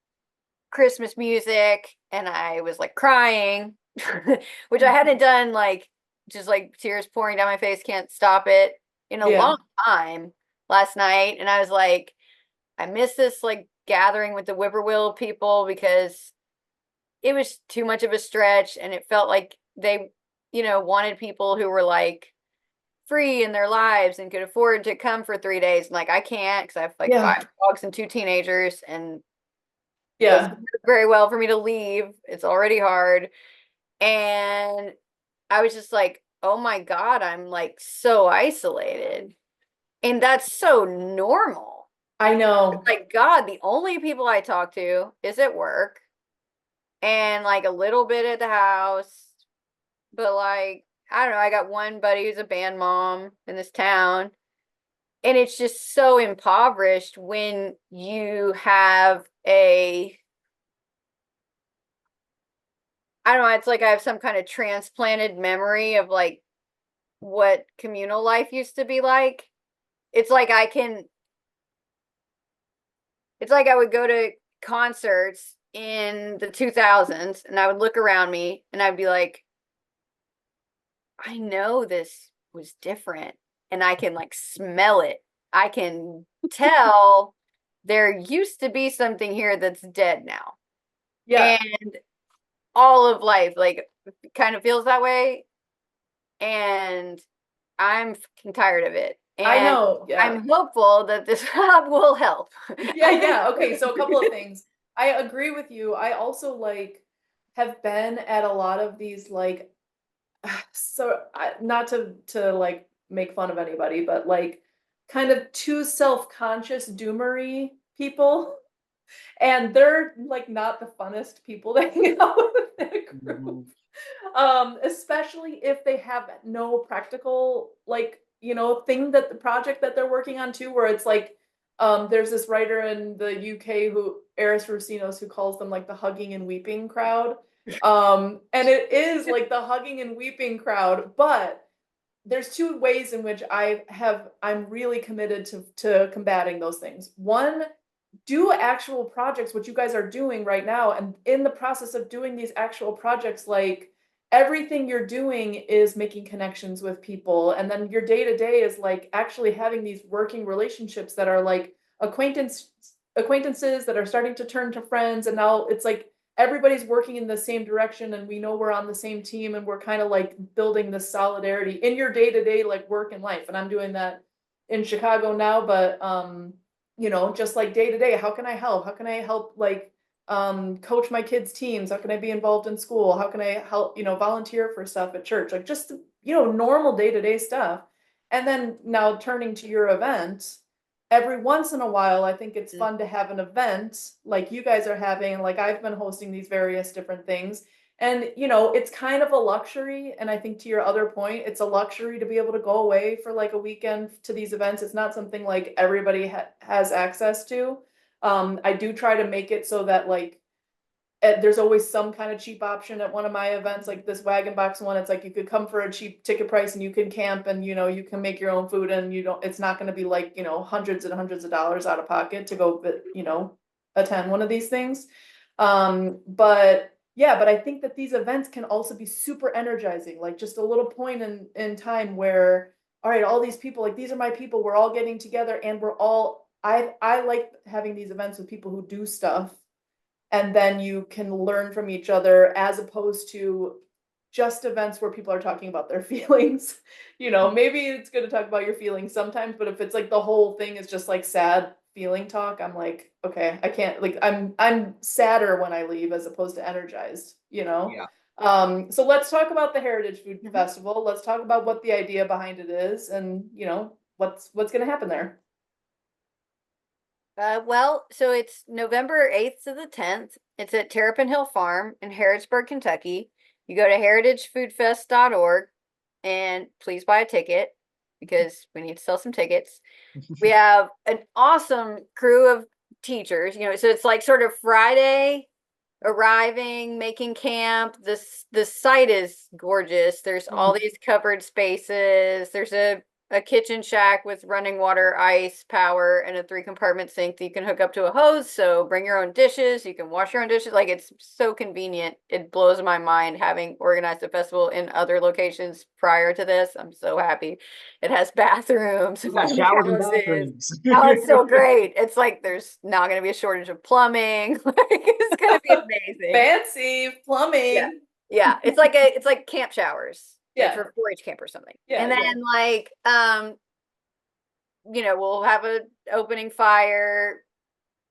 B: Christmas music, and I was like crying, which I hadn't done, like just like tears pouring down my face, can't stop it, in a long time last night. And I was like, I miss this like gathering with the whippoorwill people, because it was too much of a stretch, and it felt like they, you know, wanted people who were like free in their lives and could afford to come for 3 days. And like, I can't, because I have like 5 dogs and 2 teenagers, and it doesn't work very well for me to leave. It's already hard. And I was just like, oh my God, I'm like so isolated. And that's so normal.
A: I know.
B: Like, God, the only people I talk to is at work and like a little bit at the house. But like, I don't know, I got one buddy who's a band mom in this town. And it's just so impoverished when you have a, I don't know, it's like I have some kind of transplanted memory of like what communal life used to be like. It's like it's like I would go to concerts in the 2000s and I would look around me and I'd be like, I know this was different, and I can like smell it. I can tell there used to be something here that's dead now.
A: Yeah.
B: And all of life like kind of feels that way. And I'm fucking tired of it. And
A: I know. Yeah.
B: I'm hopeful that this hub will help.
A: Yeah. Okay. So a couple of things. I agree with you. I also like have been at a lot of these like, so not to like make fun of anybody, but like kind of too self-conscious doomery people. And they're like not the funnest people to hang out with in a group. Especially if they have no practical, like, you know, thing that the project that they're working on too, where it's like, there's this writer in the UK who, Eris Rusinos, who calls them like the hugging and weeping crowd. And it is like the hugging and weeping crowd, but there's two ways in which I'm really committed to combating those things. One, do actual projects, what you guys are doing right now. And in the process of doing these actual projects, like everything you're doing is making connections with people. And then your day to day is like actually having these working relationships that are like acquaintances that are starting to turn to friends, and now it's like everybody's working in the same direction, and we know we're on the same team, and we're kind of like building this solidarity in your day-to-day like work and life. And I'm doing that in Chicago now, but you know, just like day to day, how can I help? How can I help like coach my kids' teams? How can I be involved in school? How can I help, you know, volunteer for stuff at church? Like just, you know, normal day-to-day stuff. And then now turning to your event, every once in a while, I think it's fun to have an event like you guys are having, like I've been hosting these various different things. And, you know, it's kind of a luxury. And I think to your other point, it's a luxury to be able to go away for like a weekend to these events. It's not something like everybody has access to. I do try to make it so that like there's always some kind of cheap option at one of my events, like this wagon box one. It's like you could come for a cheap ticket price and you can camp, and you know you can make your own food, and you don't. It's not going to be like, you know, hundreds and hundreds of dollars out of pocket to go, you know, attend one of these things. But yeah, but I think that these events can also be super energizing, like just a little point in time where, all right, all these people, like these are my people, we're all getting together, and we're all. I like having these events with people who do stuff, and then you can learn from each other, as opposed to just events where people are talking about their feelings. You know, maybe it's good to talk about your feelings sometimes, but if it's like the whole thing is just like sad feeling talk, I'm like, okay, I can't, like I'm sadder when I leave as opposed to energized, you know.
C: Yeah.
A: So let's talk about the Heritage Food Festival. Let's talk about what the idea behind it is, and you know what's going to happen there.
B: Well, so it's November 8th to the 10th. It's at Terrapin Hill Farm in Harrodsburg, Kentucky. You go to heritagefoodfest.org and please buy a ticket because we need to sell some tickets. We have an awesome crew of teachers, you know, so it's like sort of Friday arriving, making camp. The site is gorgeous. There's all these covered spaces. There's a kitchen shack with running water, ice, power, and a 3-compartment sink that you can hook up to a hose. So bring your own dishes. You can wash your own dishes. Like, it's so convenient. It blows my mind having organized a festival in other locations prior to this. I'm so happy. It has bathrooms.
C: We got showers and bathrooms.
B: Oh, it's so great. It's like there's not going to be a shortage of plumbing. Like, it's going to be amazing.
A: Fancy plumbing.
B: Yeah. Yeah. It's like camp showers. Like
A: Yeah.
B: for 4-H camp or something.
A: Yeah,
B: and then like you know, we'll have a opening fire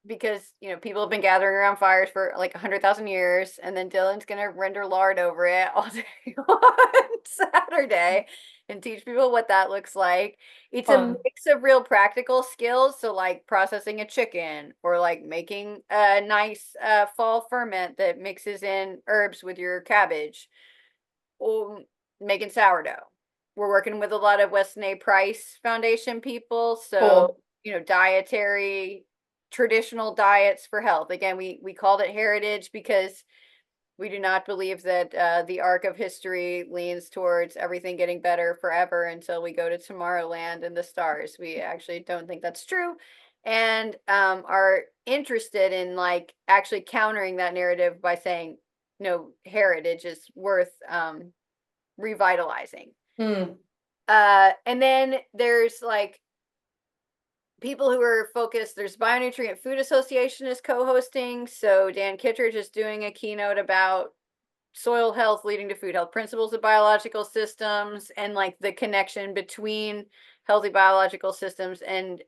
B: because, you know, people have been gathering around fires for like 100,000 years, and then Dylan's gonna render lard over it all day on Saturday and teach people what that looks like. It's a mix of real practical skills, so like processing a chicken, or like making a nice fall ferment that mixes in herbs with your cabbage, or making sourdough. We're working with a lot of Weston A. Price Foundation people, so you know, dietary, traditional diets for health. Again, we called it heritage because we do not believe that the arc of history leans towards everything getting better forever until we go to Tomorrowland and the stars. We actually don't think that's true, and are interested in like actually countering that narrative by saying, no, heritage is worth revitalizing. And then there's like people who are focused. There's Bionutrient Food Association is co-hosting, so Dan Kittredge is doing a keynote about soil health leading to food health, principles of biological systems, and like the connection between healthy biological systems and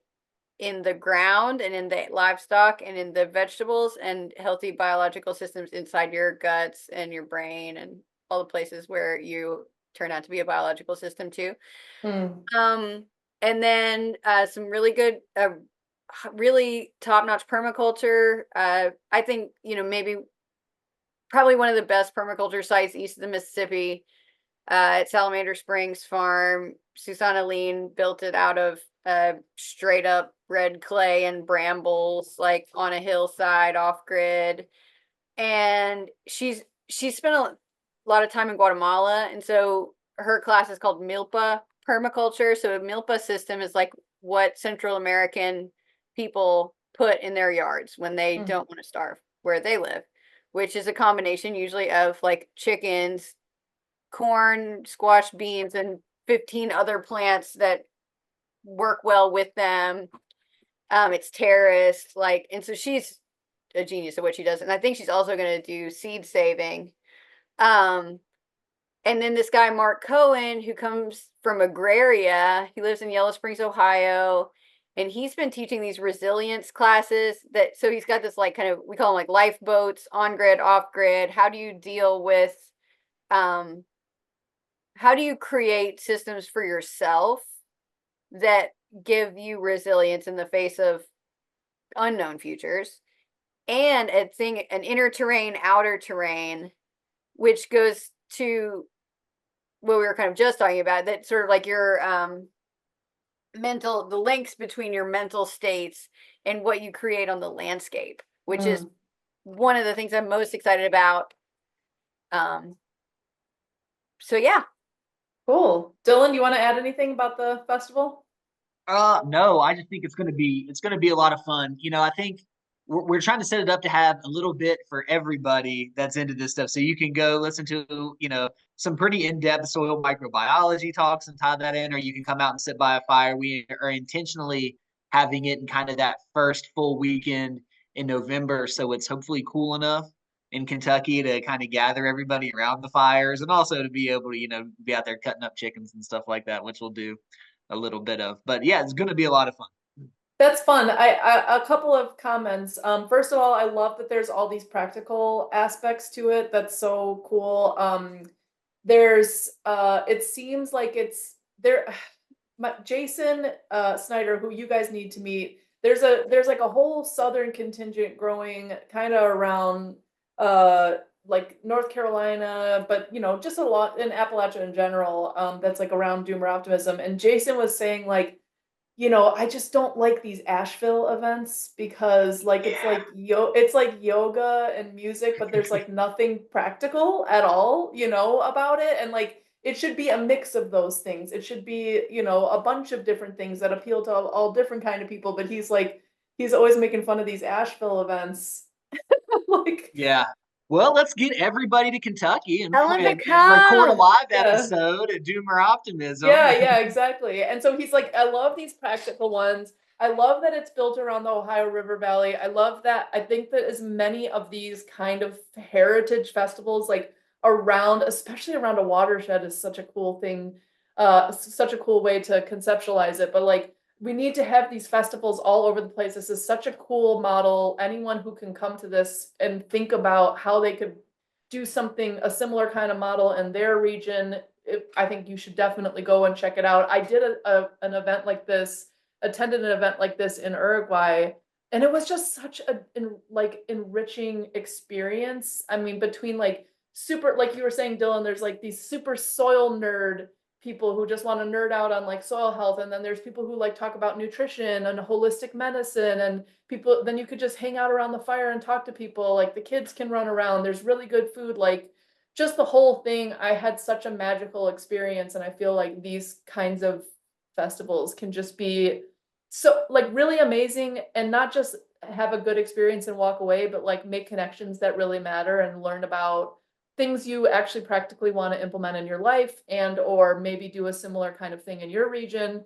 B: in the ground and in the livestock and in the vegetables, and healthy biological systems inside your guts and your brain and all the places where you turn out to be a biological system too. And then some really good, really top-notch permaculture. I think, you know, maybe probably one of the best permaculture sites east of the Mississippi, at Salamander Springs Farm. Susanna Lean built it out of straight up red clay and brambles, like on a hillside off grid. And she's spent a lot of time in Guatemala, and so her class is called Milpa permaculture. So a Milpa system is like what Central American people put in their yards when they don't want to starve where they live, which is a combination usually of like chickens, corn, squash, beans, and 15 other plants that work well with them. It's terraced, like, and so she's a genius at what she does. And I think she's also going to do seed saving. Um, and then this guy, Mark Cohen, who comes from Agraria, he lives in Yellow Springs, Ohio. And he's been teaching these resilience classes that, so he's got this like kind of, we call them like lifeboats, on grid, off grid. How do you deal with, how do you create systems for yourself that give you resilience in the face of unknown futures? And a thing, an inner terrain, outer terrain, which goes to what we were kind of just talking about, that sort of like your mental, the links between your mental states and what you create on the landscape, which is one of the things I'm most excited about. So yeah.
A: Cool. Dylan, you want to add anything about the festival?
C: No, I just think it's going to be a lot of fun. You know, I think we're trying to set it up to have a little bit for everybody that's into this stuff. So you can go listen to, you know, some pretty in-depth soil microbiology talks and tie that in, or you can come out and sit by a fire. We are intentionally having it in kind of that first full weekend in November. So it's hopefully cool enough in Kentucky to kind of gather everybody around the fires, and also to be able to, you know, be out there cutting up chickens and stuff like that, which we'll do a little bit of. But yeah, it's going to be a lot of fun.
A: That's fun. I a couple of comments. First of all, I love that there's all these practical aspects to it. That's so cool. There's it seems like it's there. Jason Snyder, who you guys need to meet. There's like a whole southern contingent growing kind of around like North Carolina, but you know, just a lot in Appalachia in general, that's like around Doomer Optimism. And Jason was saying like, you know, I just don't like these Asheville events because like it's like yoga and music, but there's like nothing practical at all, you know, about it. And like it should be a mix of those things. It should be, you know, a bunch of different things that appeal to all different kind of people. But he's like, he's always making fun of these Asheville events. Like,
C: Yeah. Well, let's get everybody to Kentucky and,
B: Tell him to
C: and record a
B: come.
C: live
A: yeah.
C: episode at Doomer Optimism.
A: Yeah, exactly. And so he's like, I love these practical ones. I love that it's built around the Ohio River Valley. I love that. I think that as many of these kind of heritage festivals, like around, especially around a watershed, is such a cool thing, such a cool way to conceptualize it. But like, we need to have these festivals all over the place. This is such a cool model. Anyone who can come to this and think about how they could do something, a similar kind of model in their region, I think you should definitely go and check it out. I did an event like this, attended an event like this in Uruguay, and it was just such a like enriching experience. I mean, between like super, like you were saying, Dylan, there's like these super soil nerd people who just want to nerd out on like soil health, and then there's people who like talk about nutrition and holistic medicine, and people, then you could just hang out around the fire and talk to people, like the kids can run around, there's really good food, like just the whole thing. I had such a magical experience, and I feel like these kinds of festivals can just be so like really amazing, and not just have a good experience and walk away, but like make connections that really matter and learn about things you actually practically want to implement in your life, and or maybe do a similar kind of thing in your region.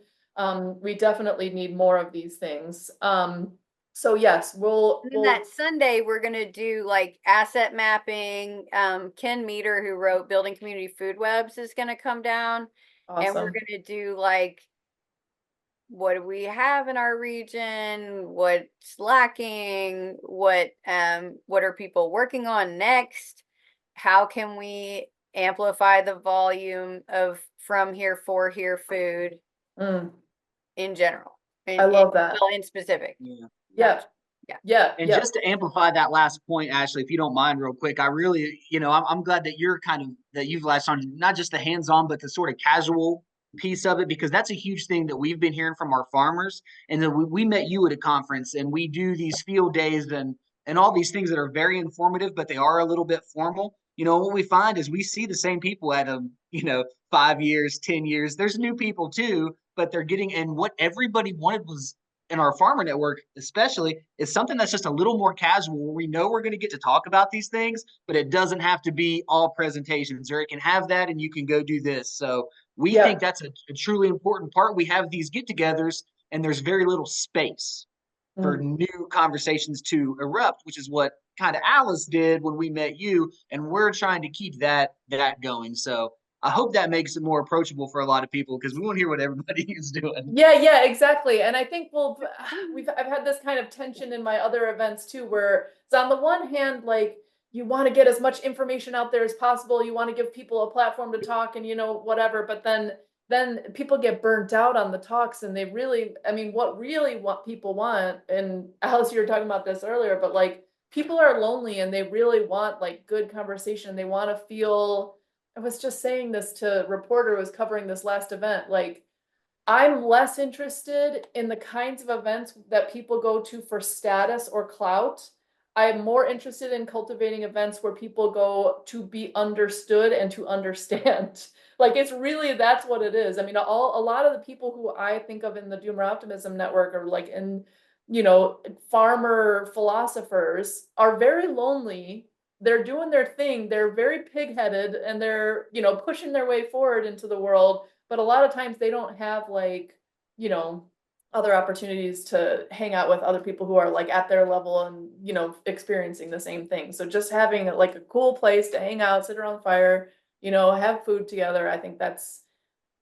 A: We definitely need more of these things. So yes,
B: And that Sunday we're gonna do like asset mapping. Ken Meter, who wrote Building Community Food Webs, is gonna come down, and we're
A: awesome.
B: gonna do like, what do we have in our region? What's lacking? What are people working on next? How can we amplify the volume of from here for here food
A: Mm,
B: in general?
A: I love that.
B: Well, in specific.
C: Yeah.
A: Yeah.
B: Yeah.
C: And just to amplify that last point, Ashley, if you don't mind, real quick, I really, you know, I'm glad that you're kind of that you've latched on not just the hands-on, but the sort of casual piece of it, because that's a huge thing that we've been hearing from our farmers. And then we met you at a conference, and we do these field days and all these things that are very informative, but they are a little bit formal. You know, what we find is we see the same people at you know, 5 years, 10 years. There's new people too, but they're getting, and what everybody wanted was in our farmer network, especially, is something that's just a little more casual where we know we're going to get to talk about these things, but it doesn't have to be all presentations, or it can have that and you can go do this. So we think that's a truly important part. We have these get togethers and there's very little space. for new conversations to erupt, which is what kind of Alice did when we met you, and we're trying to keep that going. So I hope that makes it more approachable for a lot of people because we want to hear what everybody is doing.
A: Yeah, exactly. And I think I've had this kind of tension in my other events too, where it's on the one hand, like you want to get as much information out there as possible. You want to give people a platform to talk and, whatever, but then people get burnt out on the talks and they really, I mean, what people want, and Alice, you were talking about this earlier, but like people are lonely and they really want like good conversation. They want to feel, I was just saying this to a reporter who was covering this last event, like I'm less interested in the kinds of events that people go to for status or clout. I'm more interested in cultivating events where people go to be understood and to understand. Like it's really, that's what it is. I mean, a lot of the people who I think of in the Doomer Optimism Network are like farmer philosophers are very lonely. They're doing their thing. They're very pig-headed and they're, pushing their way forward into the world. But a lot of times they don't have like, other opportunities to hang out with other people who are like at their level and, experiencing the same thing. So just having like a cool place to hang out, sit around the fire, have food together. I think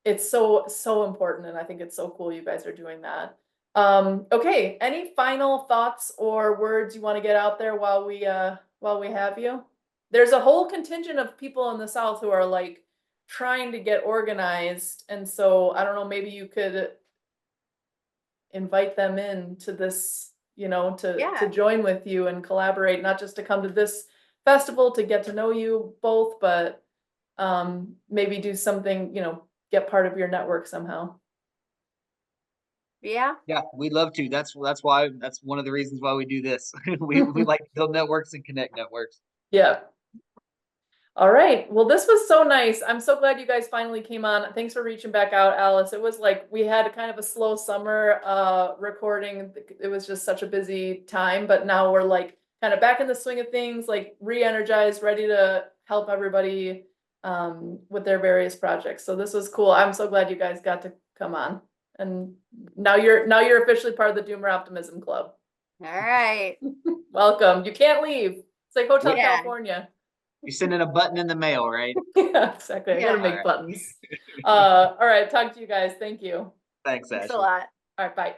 A: it's so important. And I think it's so cool you guys are doing that. Okay. Any final thoughts or words you want to get out there while we have you? There's a whole contingent of people in the South who are like trying to get organized. And so I don't know, maybe you could invite them in to this, to join with you and collaborate, not just to come to this festival to get to know you both, but maybe do something, get part of your network somehow.
B: Yeah,
C: we'd love to. That's one of the reasons why we do this. we like to build networks and connect networks.
A: Yeah. All right. Well, this was so nice. I'm so glad you guys finally came on. Thanks for reaching back out, Alice. It was like we had kind of a slow summer recording. It was just such a busy time, but now we're like kind of back in the swing of things, like re-energized, ready to help everybody with their various projects. So this was cool. I'm so glad you guys got to come on. And now you're officially part of the Doomer Optimism Club.
B: all right.
A: Welcome. You can't leave. It's like Hotel California.
C: You're sending a button in the mail, right?
A: Yeah, exactly. I gotta make buttons. All right. Talk to you guys. Thank you.
C: Thanks,
B: Thanks
C: Ashley.
B: a lot.
A: All right. Bye.